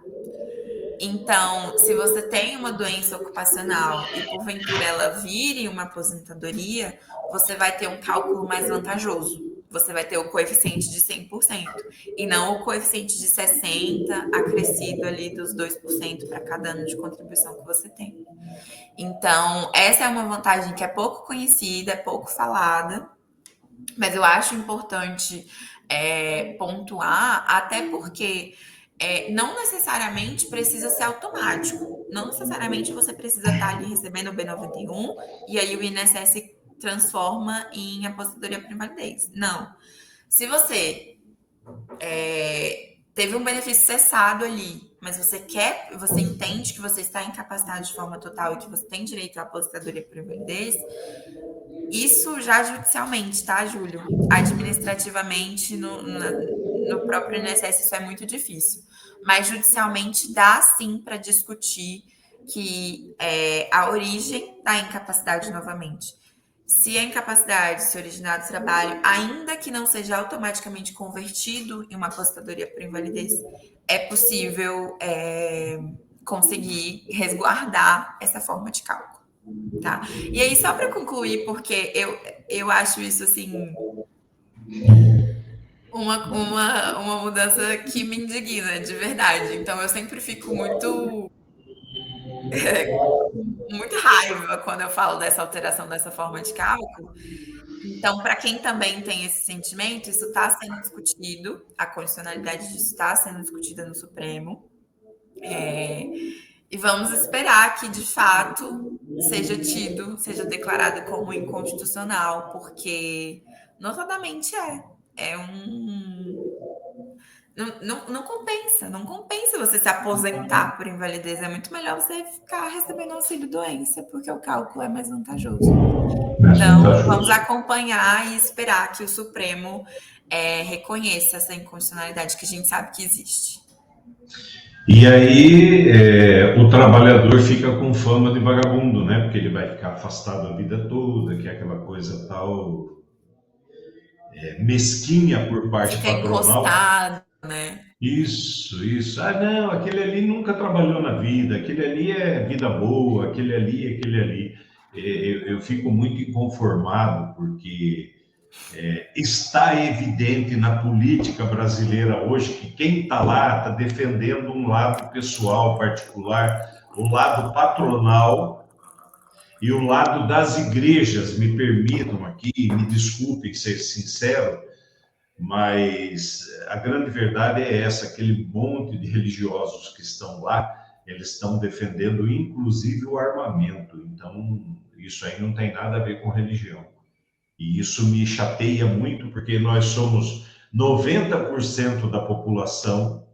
Então, se você tem uma doença ocupacional e porventura ela vire uma aposentadoria, você vai ter um cálculo mais vantajoso. Você vai ter o coeficiente de 100% e não o coeficiente de 60% acrescido ali dos 2% para cada ano de contribuição que você tem. Então, essa é uma vantagem que é pouco conhecida, é pouco falada, mas eu acho importante pontuar, até porque não necessariamente precisa ser automático. Não necessariamente você precisa estar ali recebendo o B91 e aí o INSS transforma em aposentadoria por invalidez. Não. Se você teve um benefício cessado ali, mas você entende que você está incapacitado de forma total e que você tem direito à aposentadoria por invalidez, isso já judicialmente, tá, Júlio? Administrativamente, no próprio INSS, isso é muito difícil. Mas judicialmente dá sim para discutir que a origem da incapacidade novamente. Se a incapacidade se originar do trabalho, ainda que não seja automaticamente convertido em uma aposentadoria por invalidez, é possível conseguir resguardar essa forma de cálculo, tá? E aí, só para concluir, porque eu acho isso assim uma mudança que me indigna, de verdade. Então, eu sempre fico muito raiva quando eu falo dessa alteração dessa forma de cálculo. Então, para quem também tem esse sentimento, isso está sendo discutido, a constitucionalidade disso está sendo discutida no Supremo. E vamos esperar que, de fato, seja declarado como inconstitucional, porque notadamente é um. Não compensa, não compensa você se aposentar por invalidez. É muito melhor você ficar recebendo auxílio-doença, porque o cálculo é mais vantajoso. Mais Então, vamos vantajoso. acompanhar e esperar que o Supremo reconheça essa inconstitucionalidade que a gente sabe que existe. E aí o trabalhador fica com fama de vagabundo, né? Porque ele vai ficar afastado a vida toda, que é aquela coisa tal mesquinha por parte Fica patronal. encostado, né? Isso. Ah, não, aquele ali nunca trabalhou na vida, aquele ali é vida boa, aquele ali. Eu fico muito inconformado, porque está evidente na política brasileira hoje que quem está lá está defendendo um lado pessoal, particular, o lado patronal e o lado das igrejas. Me permitam aqui, me desculpem ser sincero, mas a grande verdade é essa: aquele monte de religiosos que estão lá, eles estão defendendo inclusive o armamento. Então, isso aí não tem nada a ver com religião. E isso me chateia muito, porque nós somos 90% da população,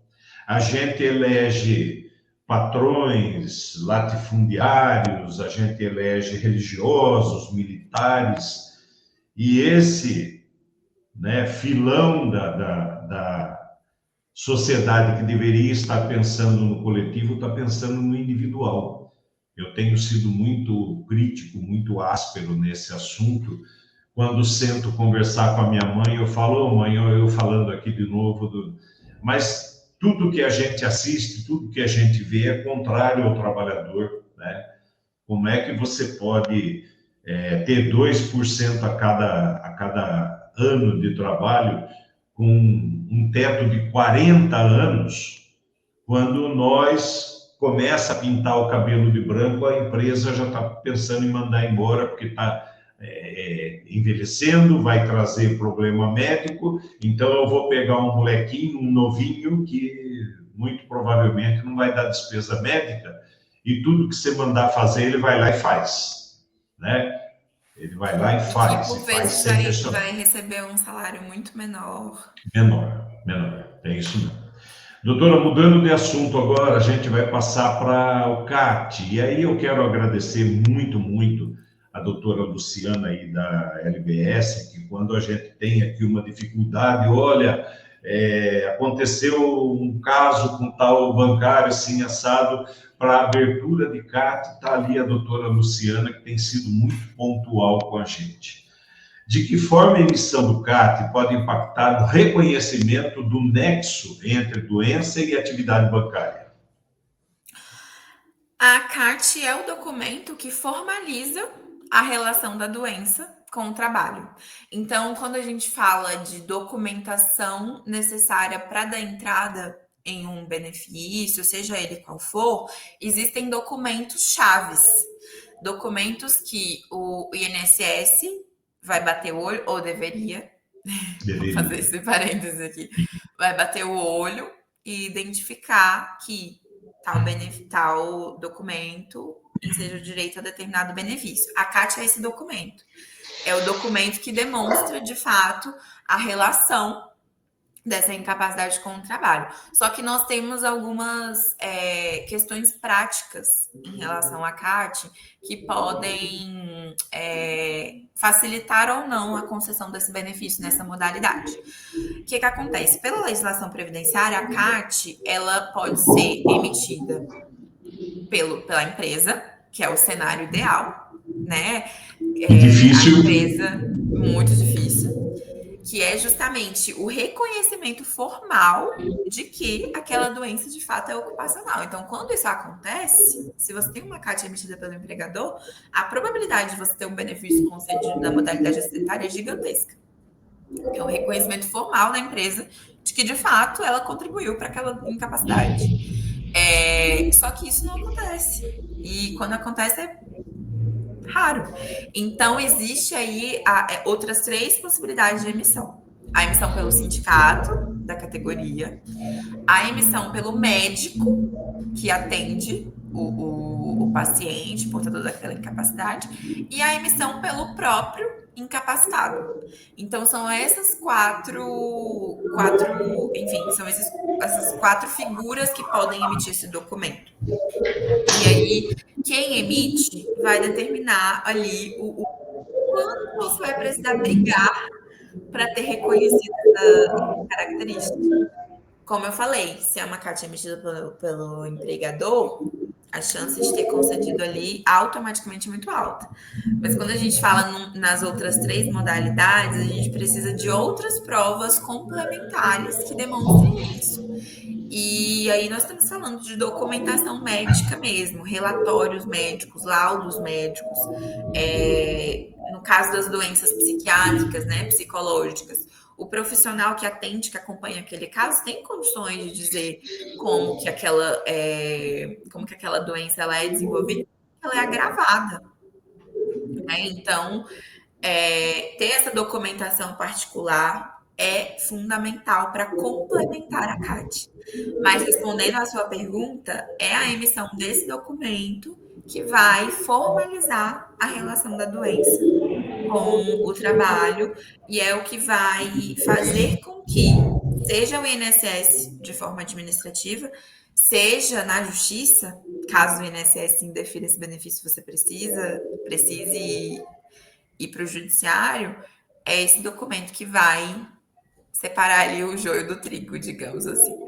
a gente elege patrões, latifundiários, a gente elege religiosos, militares, e esse, né, filão da sociedade que deveria estar pensando no coletivo está pensando no individual. Eu tenho sido muito crítico, muito áspero nesse assunto. Quando sento conversar com a minha mãe, eu falo, oh, mãe, eu falando aqui de novo, mas tudo que a gente assiste, tudo que a gente vê é contrário ao trabalhador, né? Como é que você pode ter 2% a cada ano de trabalho com um teto de 40 anos, quando nós começa a pintar o cabelo de branco, a empresa já está pensando em mandar embora, porque está envelhecendo, vai trazer problema médico, então eu vou pegar um molequinho, um novinho, que muito provavelmente não vai dar despesa médica, e tudo que você mandar fazer, ele vai lá e faz, né? Ele vai lá E que e por faz vezes sem vai questionar. receber um salário muito menor. Menor, é isso mesmo. Doutora, mudando de assunto agora, a gente vai passar para o CAT. E aí eu quero agradecer muito, muito a doutora Luciana aí da LBS, que quando a gente tem aqui uma dificuldade, olha, aconteceu um caso com tal bancário assim assado, para a abertura de CAT, está ali a doutora Luciana, que tem sido muito pontual com a gente. De que forma a emissão do CAT pode impactar no reconhecimento do nexo entre doença e atividade bancária? A CART é o documento que formaliza a relação da doença com o trabalho. Então, quando a gente fala de documentação necessária para dar entrada em um benefício, seja ele qual for, existem documentos chaves. Documentos que o INSS vai bater o olho, ou deveria, vou fazer Deveria. esse parênteses aqui, vai bater o olho e identificar que tal documento enseja o direito a determinado benefício. A CAT é esse documento. É o documento que demonstra, de fato, a relação dessa incapacidade com o trabalho. Só que nós temos algumas questões práticas em relação à CAT que podem facilitar ou não a concessão desse benefício nessa modalidade. O que acontece? Pela legislação previdenciária, a CAT ela pode ser emitida pela empresa, que é o cenário ideal, né? E A difícil. empresa, muito difícil, que é justamente o reconhecimento formal de que aquela doença de fato é ocupacional. Então, quando isso acontece, se você tem uma CAT emitida pelo empregador, a probabilidade de você ter um benefício concedido na modalidade acidentária é gigantesca. É um reconhecimento formal da empresa de que, de fato, ela contribuiu para aquela incapacidade. Só que isso não acontece. E quando acontece é raro. Então, existe aí outras 3 possibilidades de emissão. A emissão pelo sindicato da categoria, a emissão pelo médico que atende o paciente, portador daquela incapacidade, e a emissão pelo próprio incapacitado. Então, são essas enfim, são essas 4 figuras que podem emitir esse documento. E aí, quem emite vai determinar ali o quanto você vai precisar brigar para ter reconhecido essa característica. Como eu falei, se é uma carta emitida pelo empregador, a chance de ter concedido ali automaticamente é muito alta. Mas quando a gente fala nas outras 3 modalidades, a gente precisa de outras provas complementares que demonstrem isso. E aí nós estamos falando de documentação médica mesmo, relatórios médicos, laudos médicos, no caso das doenças psiquiátricas, né, psicológicas. O profissional que atende, que acompanha aquele caso, tem condições de dizer como que aquela doença ela é desenvolvida, ela é agravada, né? Então, ter essa documentação particular é fundamental para complementar a CAT. Mas respondendo à sua pergunta, é a emissão desse documento que vai formalizar a relação da doença com o trabalho e é o que vai fazer com que seja o INSS de forma administrativa, seja na justiça, caso o INSS indefira esse benefício, você precise ir para o judiciário, é esse documento que vai separar ali o joio do trigo, digamos assim.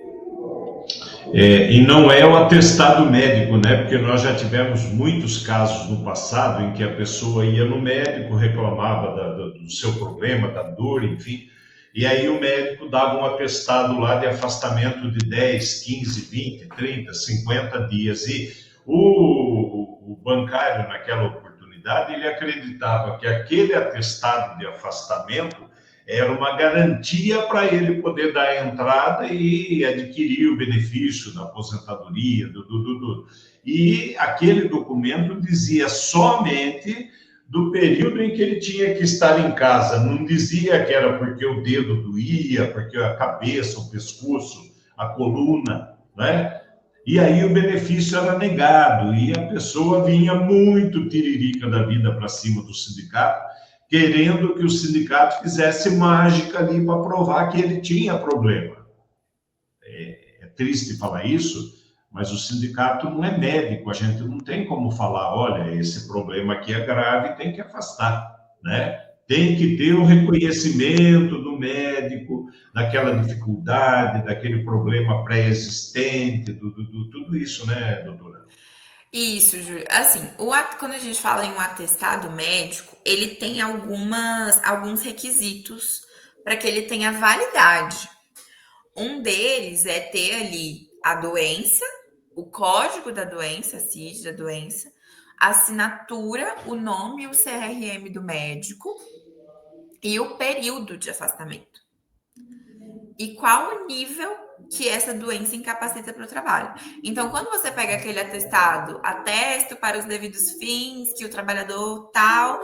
E não é o atestado médico, né? Porque nós já tivemos muitos casos no passado em que a pessoa ia no médico, reclamava do seu problema, da dor, enfim, e aí o médico dava um atestado lá de afastamento de 10, 15, 20, 30, 50 dias. E o bancário, naquela oportunidade, ele acreditava que aquele atestado de afastamento era uma garantia para ele poder dar a entrada e adquirir o benefício da aposentadoria, E aquele documento dizia somente do período em que ele tinha que estar em casa. Não dizia que era porque o dedo doía, porque a cabeça, o pescoço, a coluna, né? E aí o benefício era negado e a pessoa vinha muito tiririca da vida para cima do sindicato, querendo que o sindicato fizesse mágica ali para provar que ele tinha problema. É triste falar isso, mas o sindicato não é médico, a gente não tem como falar, olha, esse problema aqui é grave, tem que afastar, né? Tem que ter um reconhecimento do médico, daquela dificuldade, daquele problema pré-existente, tudo isso, né, doutora? Isso, Júlio. Assim, quando a gente fala em um atestado médico, ele tem alguns requisitos para que ele tenha validade. Um deles é ter ali a doença, o código da doença, a CID da doença, a assinatura, o nome e o CRM do médico e o período de afastamento. E qual o nível que essa doença incapacita para o trabalho. Então, quando você pega aquele atestado, atesto para os devidos fins, que o trabalhador tal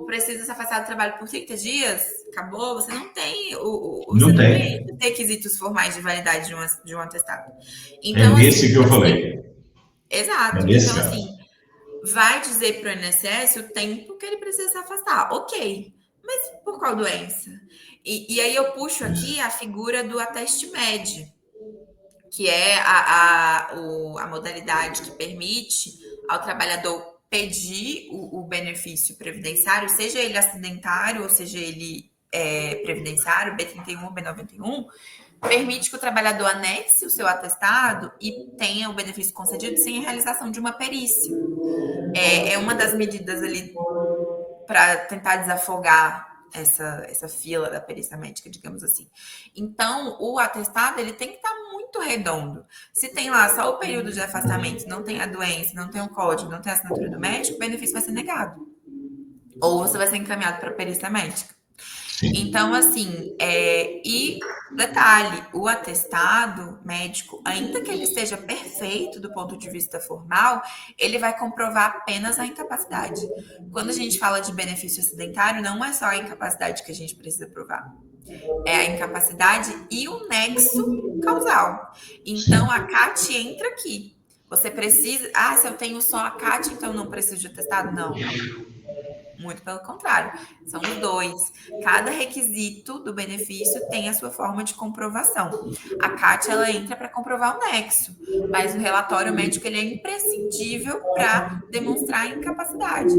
precisa se afastar do trabalho por 30 dias, acabou, você não tem Não tem. os requisitos formais de validade de um atestado. É Então, nesse assim, que eu falei. É exato. nesse Então, caso. assim, vai dizer para o INSS o tempo que ele precisa se afastar. Ok, mas por qual doença? E aí eu puxo aqui a figura do Ateste Med, que é a modalidade que permite ao trabalhador pedir o benefício previdenciário, seja ele acidentário ou seja ele previdenciário, B31, B91, permite que o trabalhador anexe o seu atestado e tenha o benefício concedido sem a realização de uma perícia. É uma das medidas ali para tentar desafogar essa fila da perícia médica, digamos assim. Então, o atestado ele tem que estar muito redondo. Se tem lá só o período de afastamento, não tem a doença, não tem o código, não tem a assinatura do médico, o benefício vai ser negado. Ou você vai ser encaminhado para a perícia médica. Sim. Então, assim, e detalhe, o atestado médico, ainda que ele esteja perfeito do ponto de vista formal, ele vai comprovar apenas a incapacidade. Quando a gente fala de benefício acidentário, não é só a incapacidade que a gente precisa provar. É a incapacidade e o nexo causal. Então, a CAT entra aqui. Você precisa... se eu tenho só a CAT, então não preciso de atestado? Não. Muito pelo contrário, são os dois. Cada requisito do benefício tem a sua forma de comprovação. A CAT, ela entra para comprovar o nexo, mas o relatório médico ele é imprescindível para demonstrar a incapacidade.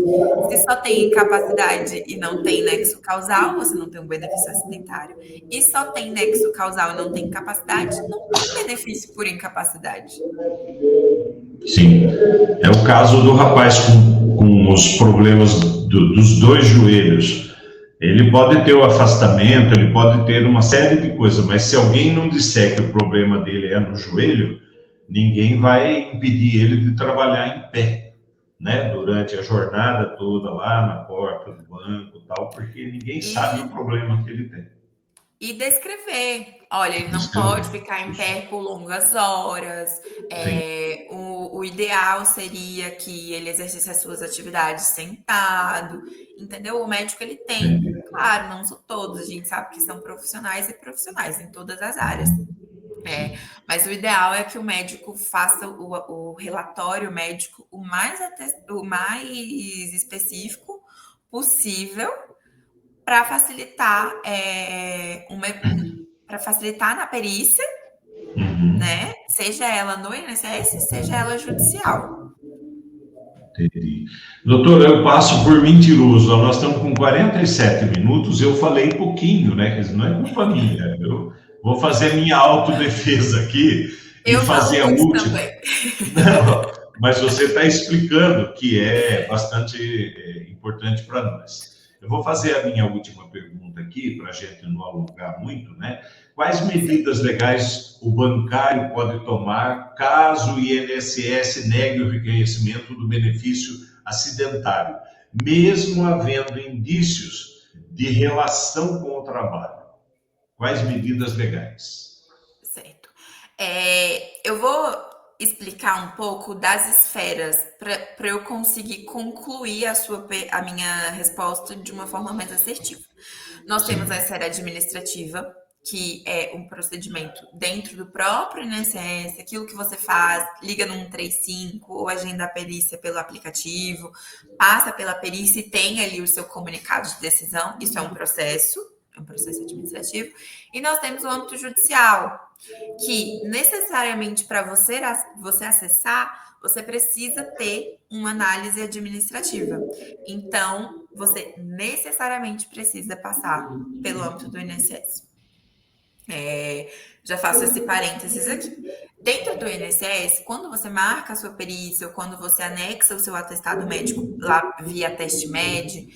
Se só tem incapacidade e não tem nexo causal, você não tem um benefício acidentário. E só tem nexo causal e não tem incapacidade, não tem benefício por incapacidade. Sim, é o caso do rapaz com os problemas dos dois joelhos. Ele pode ter o afastamento, ele pode ter uma série de coisas, mas se alguém não disser que o problema dele é no joelho, ninguém vai impedir ele de trabalhar em pé, né? Durante a jornada toda lá na porta do banco e tal, porque ninguém sabe o problema que ele tem. E descrever. Olha, ele não pode ficar em pé por longas horas. O ideal seria que ele exercesse as suas atividades sentado. Entendeu? O médico, ele tem. Claro, não são todos. A gente sabe que são profissionais e profissionais em todas as áreas. Mas o ideal é que o médico faça o relatório médico o mais específico possível para facilitar na perícia, né? Seja ela no INSS, seja ela judicial. Entendi. Doutora, eu passo por mentiroso. Nós estamos com 47 minutos, eu falei pouquinho, né? Não é culpa minha. Eu vou fazer a minha autodefesa aqui e fazer a última. Não, mas você está explicando que é bastante importante para nós. Eu vou fazer a minha última pergunta aqui, para a gente não alongar muito, né? Quais medidas legais o bancário pode tomar caso o INSS negue o reconhecimento do benefício acidentário, mesmo havendo indícios de relação com o trabalho? Quais medidas legais? Certo. Eu vou explicar um pouco das esferas para eu conseguir concluir a minha resposta de uma forma mais assertiva. Nós temos a esfera administrativa, que é um procedimento dentro do próprio INSS, aquilo que você faz, liga no 135 ou agenda a perícia pelo aplicativo, passa pela perícia e tem ali o seu comunicado de decisão. Isso é um processo administrativo. E nós temos o âmbito judicial, que necessariamente para você acessar, você precisa ter uma análise administrativa. Então, você necessariamente precisa passar pelo âmbito do INSS. Já faço esse parênteses aqui. Dentro do INSS, quando você marca a sua perícia ou quando você anexa o seu atestado médico lá via teste med,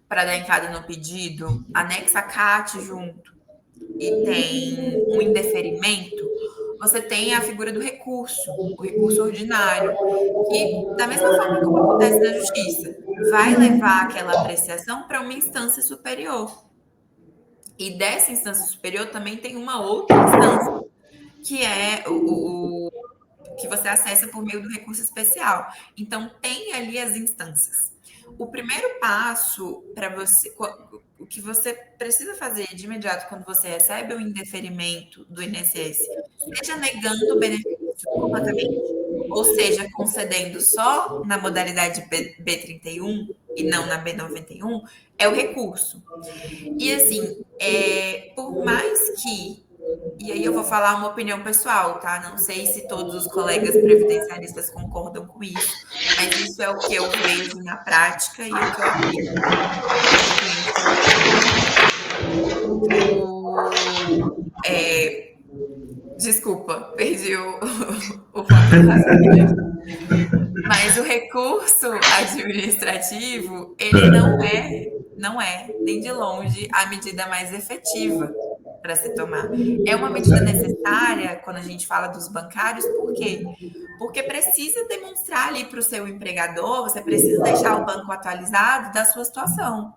para dar entrada no pedido, anexa a CAT junto e tem um indeferimento, você tem a figura do recurso, o recurso ordinário, que, da mesma forma como acontece na justiça, vai levar aquela apreciação para uma instância superior. E dessa instância superior também tem uma outra instância, que é o que você acessa por meio do recurso especial. Então, tem ali as instâncias. O primeiro passo para você, o que você precisa fazer de imediato quando você recebe o indeferimento do INSS, seja negando o benefício completamente, ou seja, concedendo só na modalidade B31 e não na B91, é o recurso. E assim, por mais que... E aí eu vou falar uma opinião pessoal, tá? Não sei se todos os colegas previdenciaristas concordam com isso, mas isso é o que eu vejo na prática e o que eu aplico. Desculpa, perdi o ponto do raciocínio. Mas o recurso administrativo, ele não é, nem de longe, a medida mais efetiva para se tomar. É uma medida necessária quando a gente fala dos bancários, por quê? Porque precisa demonstrar ali para o seu empregador, você precisa deixar o banco atualizado da sua situação.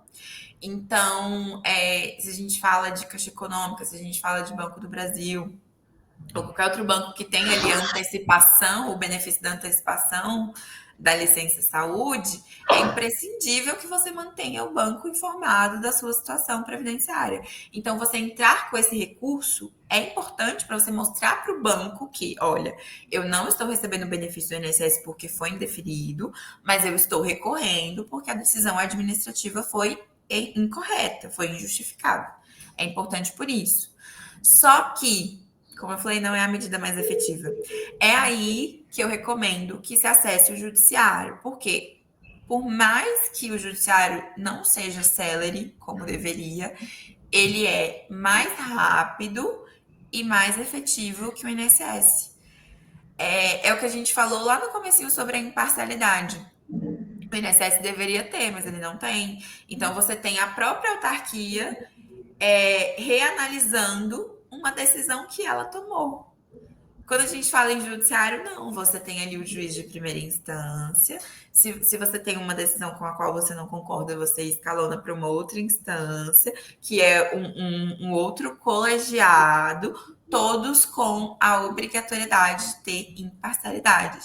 Então, se a gente fala de Caixa Econômica, se a gente fala de Banco do Brasil, ou qualquer outro banco que tenha ali a antecipação, o benefício da antecipação da licença saúde, é imprescindível que você mantenha o banco informado da sua situação previdenciária. Então, você entrar com esse recurso é importante para você mostrar para o banco que, olha, eu não estou recebendo o benefício do INSS porque foi indeferido, mas eu estou recorrendo porque a decisão administrativa foi incorreta, foi injustificada. É importante por isso. Só que, como eu falei, não é a medida mais efetiva. É aí que eu recomendo que se acesse o judiciário. Por quê? Por mais que o judiciário não seja célere, como deveria, ele é mais rápido e mais efetivo que o INSS. É o que a gente falou lá no comecinho sobre a imparcialidade. O INSS deveria ter, mas ele não tem. Então, você tem a própria autarquia reanalisando uma decisão que ela tomou. Quando a gente fala em judiciário, não. Você tem ali o juiz de primeira instância. Se você tem uma decisão com a qual você não concorda, você escalona para uma outra instância, que é um outro colegiado, todos com a obrigatoriedade de ter imparcialidade.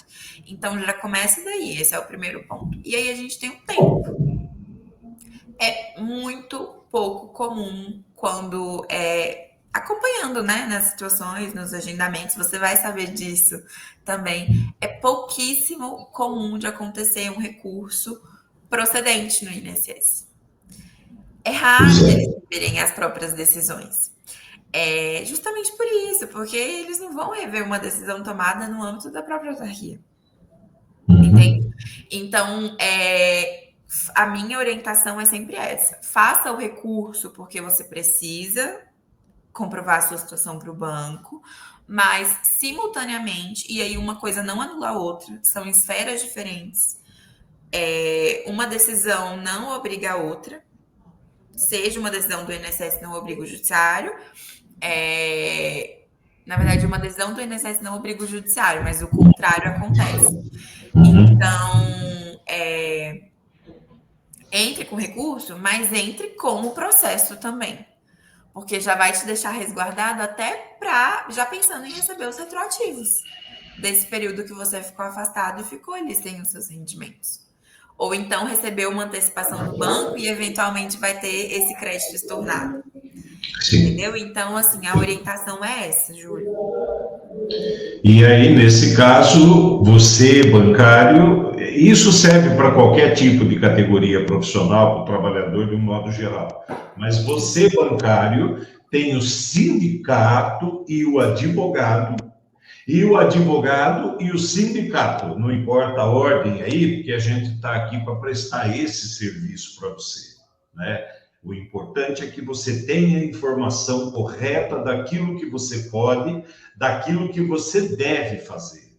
Então, já começa daí. Esse é o primeiro ponto. E aí a gente tem o tempo. É muito pouco comum quando acompanhando, né, nas situações, nos agendamentos, você vai saber disso também. É pouquíssimo comum de acontecer um recurso procedente no INSS. É raro deles verem as próprias decisões. É justamente por isso, porque eles não vão rever uma decisão tomada no âmbito da própria autarquia. Entende? Então, a minha orientação é sempre essa. Faça o recurso porque você precisa comprovar a sua situação para o banco, mas simultaneamente, e aí uma coisa não anula a outra, são esferas diferentes. Uma decisão não obriga a outra, seja uma decisão do INSS não obriga o judiciário, na verdade, uma decisão do INSS não obriga o judiciário, mas o contrário acontece. Então, entre com recurso, mas entre com o processo também. Porque já vai te deixar resguardado até já pensando em receber os retroativos desse período que você ficou afastado e ficou ali sem os seus rendimentos. Ou então recebeu uma antecipação do banco e eventualmente vai ter esse crédito estornado. Sim. Entendeu? Então, assim, a orientação é essa, Júlio. E aí, nesse caso, você, bancário, isso serve para qualquer tipo de categoria profissional, para o trabalhador de um modo geral. Mas você, bancário, tem o sindicato e o advogado e o sindicato, não importa a ordem aí, porque a gente está aqui para prestar esse serviço para você, né? O importante é que você tenha a informação correta daquilo que você pode, daquilo que você deve fazer.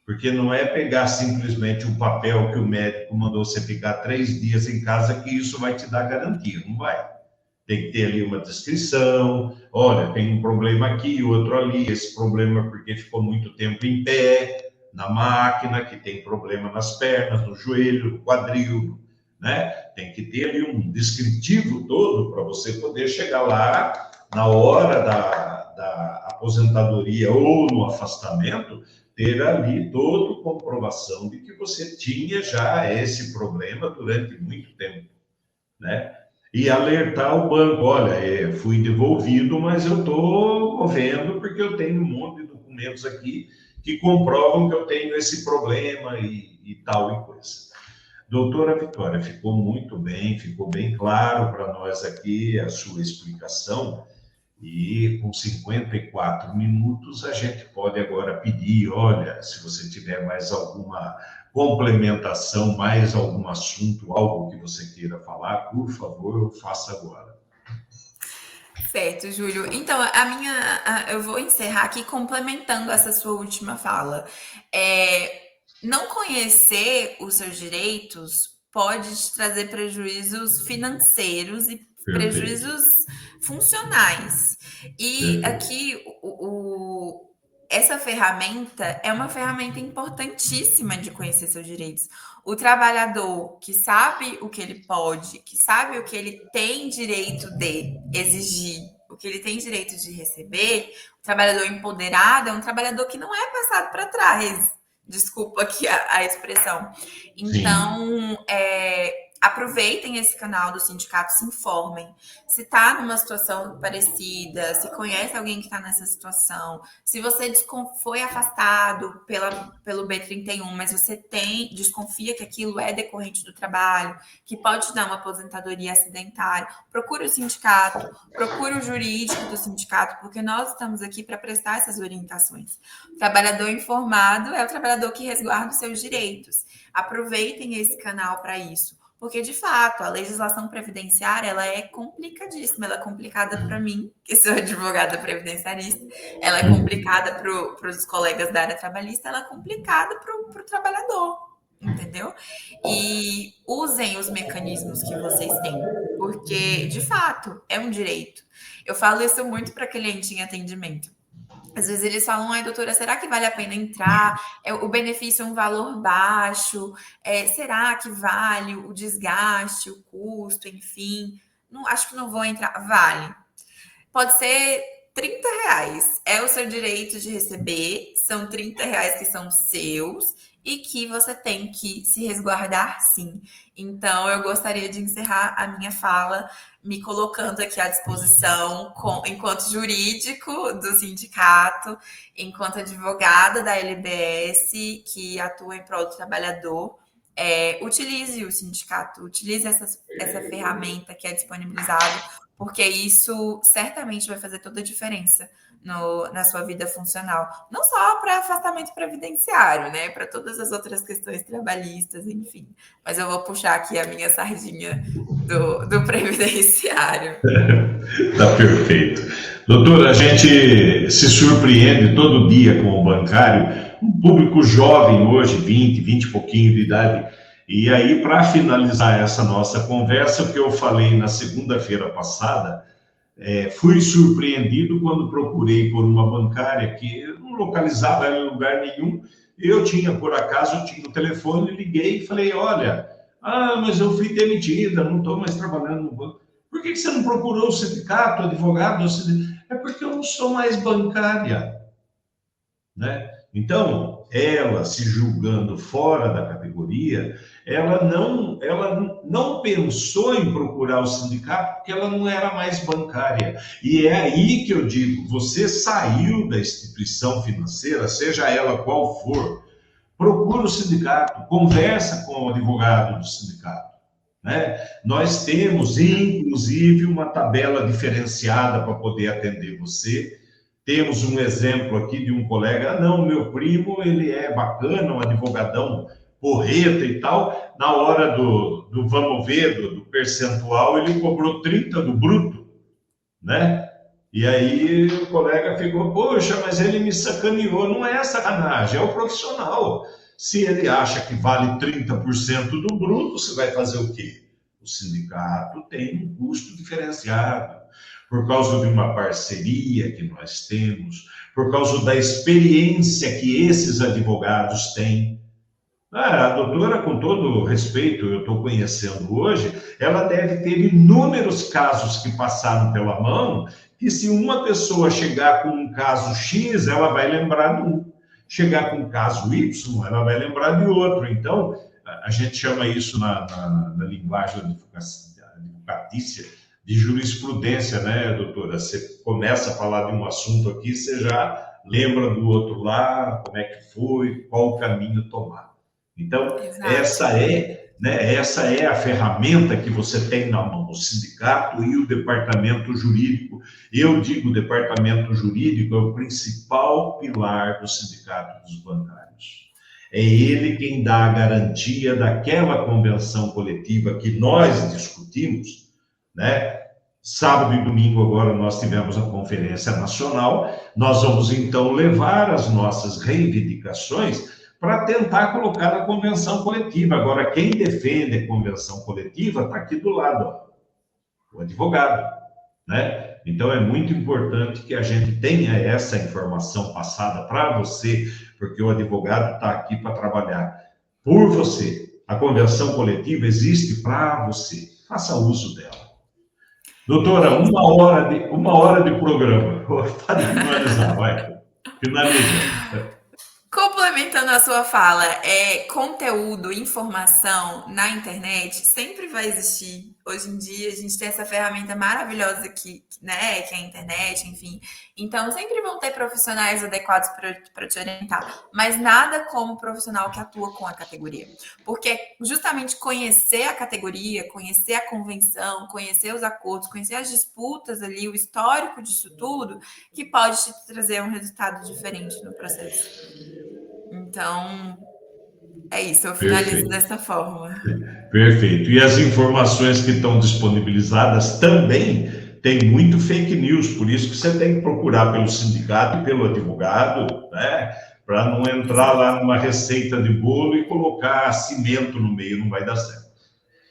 Porque não é pegar simplesmente um papel que o médico mandou você ficar 3 dias em casa que isso vai te dar garantia, não vai. Tem que ter ali uma descrição, olha, tem um problema aqui, outro ali, esse problema porque ficou muito tempo em pé, na máquina, que tem problema nas pernas, no joelho, no quadril, né? Tem que ter ali um descritivo todo para você poder chegar lá na hora da aposentadoria ou no afastamento, ter ali toda a comprovação de que você tinha já esse problema durante muito tempo, né? E alertar o banco, olha, fui devolvido, mas eu estou movendo porque eu tenho um monte de documentos aqui que comprovam que eu tenho esse problema e tal e coisa. Doutora Vitória, ficou muito bem, ficou bem claro para nós aqui a sua explicação, e com 54 minutos a gente pode agora pedir, olha, se você tiver mais alguma complementação, mais algum assunto, algo que você queira falar, por favor, faça agora. Certo, Júlio. Então, eu vou encerrar aqui complementando essa sua última fala. Não conhecer os seus direitos pode te trazer prejuízos financeiros e Perfeito, prejuízos funcionais. E perfeito. aqui, essa ferramenta é uma ferramenta importantíssima de conhecer seus direitos. O trabalhador que sabe o que ele pode, que sabe o que ele tem direito de exigir, o que ele tem direito de receber, o trabalhador empoderado é um trabalhador que não é passado para trás. Desculpa aqui a expressão. Sim. Então, aproveitem esse canal do sindicato, se informem. Se está numa situação parecida, se conhece alguém que está nessa situação, se você foi afastado pelo B31, mas você desconfia que aquilo é decorrente do trabalho, que pode te dar uma aposentadoria acidentária, procure o sindicato, procure o jurídico do sindicato, porque nós estamos aqui para prestar essas orientações. O trabalhador informado é o trabalhador que resguarda os seus direitos. Aproveitem esse canal para isso. Porque, de fato, a legislação previdenciária ela é complicadíssima. Ela é complicada para mim, que sou advogada previdenciarista, ela é Uhum. complicada para os colegas da área trabalhista, ela é complicada para o trabalhador, entendeu? E usem os mecanismos que vocês têm, porque, de fato, é um direito. Eu falo isso muito para cliente em atendimento. Às vezes eles falam, ai, doutora, será que vale a pena entrar? O benefício é um valor baixo? Será que vale o desgaste, o custo, enfim? Não, acho que não vou entrar. Vale. Pode ser R$ 30. É o seu direito de receber. São R$ 30 que são seus e que você tem que se resguardar, sim. Então, eu gostaria de encerrar a minha fala me colocando aqui à disposição enquanto jurídico do sindicato, enquanto advogada da LBS, que atua em prol do trabalhador. Utilize o sindicato, utilize essa ferramenta que é disponibilizada, porque isso certamente vai fazer toda a diferença na sua vida funcional. Não só para afastamento previdenciário, né? Para todas as outras questões trabalhistas, enfim. Mas eu vou puxar aqui a minha sardinha do previdenciário. Tá perfeito. Doutor, a gente se surpreende todo dia com o bancário, um público jovem hoje, 20 e pouquinho de idade. E aí, para finalizar essa nossa conversa, o que eu falei na segunda-feira passada, fui surpreendido quando procurei por uma bancária que eu não localizava ela em lugar nenhum. Eu tinha, por acaso, tinha o telefone, liguei e falei, olha, mas eu fui demitida, não estou mais trabalhando no banco. Por que você não procurou o sindicato, advogado? É porque eu não sou mais bancária, né? Então, ela se julgando fora da categoria, ela não pensou em procurar o sindicato porque ela não era mais bancária. E é aí que eu digo, você saiu da instituição financeira, seja ela qual for, procura o sindicato, conversa com o advogado do sindicato, né? Nós temos, inclusive, uma tabela diferenciada para poder atender você. Temos um exemplo aqui de um colega, não, meu primo, ele é bacana, um advogadão porreta e tal, na hora do vamos ver, do percentual, ele cobrou 30 do bruto, né? E aí o colega ficou, poxa, mas ele me sacaneou. Não é sacanagem, é o profissional. Se ele acha que vale 30% do bruto, você vai fazer o quê? O sindicato tem um custo diferenciado, por causa de uma parceria que nós temos, por causa da experiência que esses advogados têm. A doutora, com todo respeito, eu estou conhecendo hoje, ela deve ter inúmeros casos que passaram pela mão, que se uma pessoa chegar com um caso X, ela vai lembrar de um. Chegar com um caso Y, ela vai lembrar de outro. Então, a gente chama isso na linguagem advocatícia de jurisprudência, né, doutora? Você começa a falar de um assunto aqui, você já lembra do outro lá, como é que foi, qual o caminho tomar. Então, Exato. né, essa é a ferramenta que você tem na mão, o sindicato e o departamento jurídico. Eu digo, o departamento jurídico é o principal pilar do sindicato dos bancários. É ele quem dá a garantia daquela convenção coletiva que nós discutimos, né? Sábado e domingo agora nós tivemos a Conferência Nacional, nós vamos então levar as nossas reivindicações para tentar colocar na convenção coletiva. Agora, quem defende a convenção coletiva está aqui do lado, ó, o advogado, né? Então é muito importante que a gente tenha essa informação passada para você, porque o advogado está aqui para trabalhar por você. A convenção coletiva existe para você. Faça uso dela. Doutora, uma hora de programa. Para finalizar, vai. Finaliza. Complementando a sua fala, conteúdo, informação na internet sempre vai existir. Hoje em dia, a gente tem essa ferramenta maravilhosa né, que é a internet, enfim. Então, sempre vão ter profissionais adequados para te orientar. Mas nada como o profissional que atua com a categoria. Porque justamente conhecer a categoria, conhecer a convenção, conhecer os acordos, conhecer as disputas ali, o histórico disso tudo, que pode te trazer um resultado diferente no processo. Então, é isso, eu finalizo dessa forma. Perfeito. E as informações que estão disponibilizadas também tem muito fake news, por isso que você tem que procurar pelo sindicato e pelo advogado, né? Para não entrar lá numa receita de bolo e colocar cimento no meio, não vai dar certo.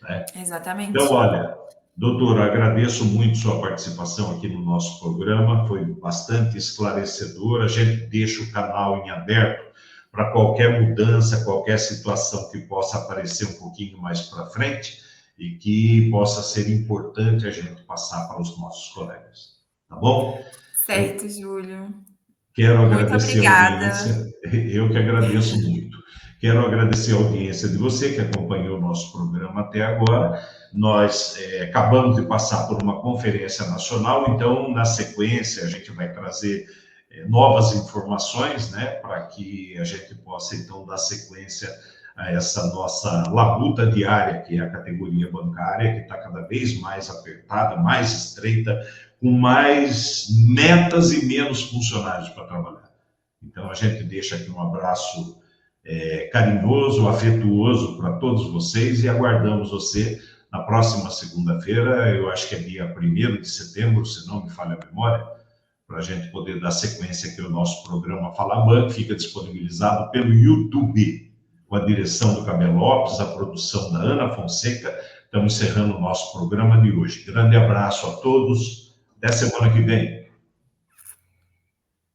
Né? Exatamente. Então, olha, doutor, agradeço muito sua participação aqui no nosso programa, foi bastante esclarecedor, a gente deixa o canal em aberto para qualquer mudança, qualquer situação que possa aparecer um pouquinho mais para frente e que possa ser importante a gente passar para os nossos colegas. Tá bom? Certo, Júlio. Quero agradecer a audiência. Eu que agradeço muito. Quero agradecer a audiência de você que acompanhou o nosso programa até agora. Nós acabamos de passar por uma conferência nacional, então, na sequência, a gente vai trazer novas informações, né, para que a gente possa, então, dar sequência a essa nossa labuta diária, que é a categoria bancária, que está cada vez mais apertada, mais estreita, com mais metas e menos funcionários para trabalhar. Então, a gente deixa aqui um abraço carinhoso, afetuoso para todos vocês e aguardamos você na próxima segunda-feira, eu acho que é dia 1º de setembro, se não me falha a memória, para a gente poder dar sequência aqui ao nosso programa Fala Banco, fica disponibilizado pelo YouTube, com a direção do Cabelo Lopes, a produção da Ana Fonseca. Estamos encerrando o nosso programa de hoje. Grande abraço a todos, até semana que vem.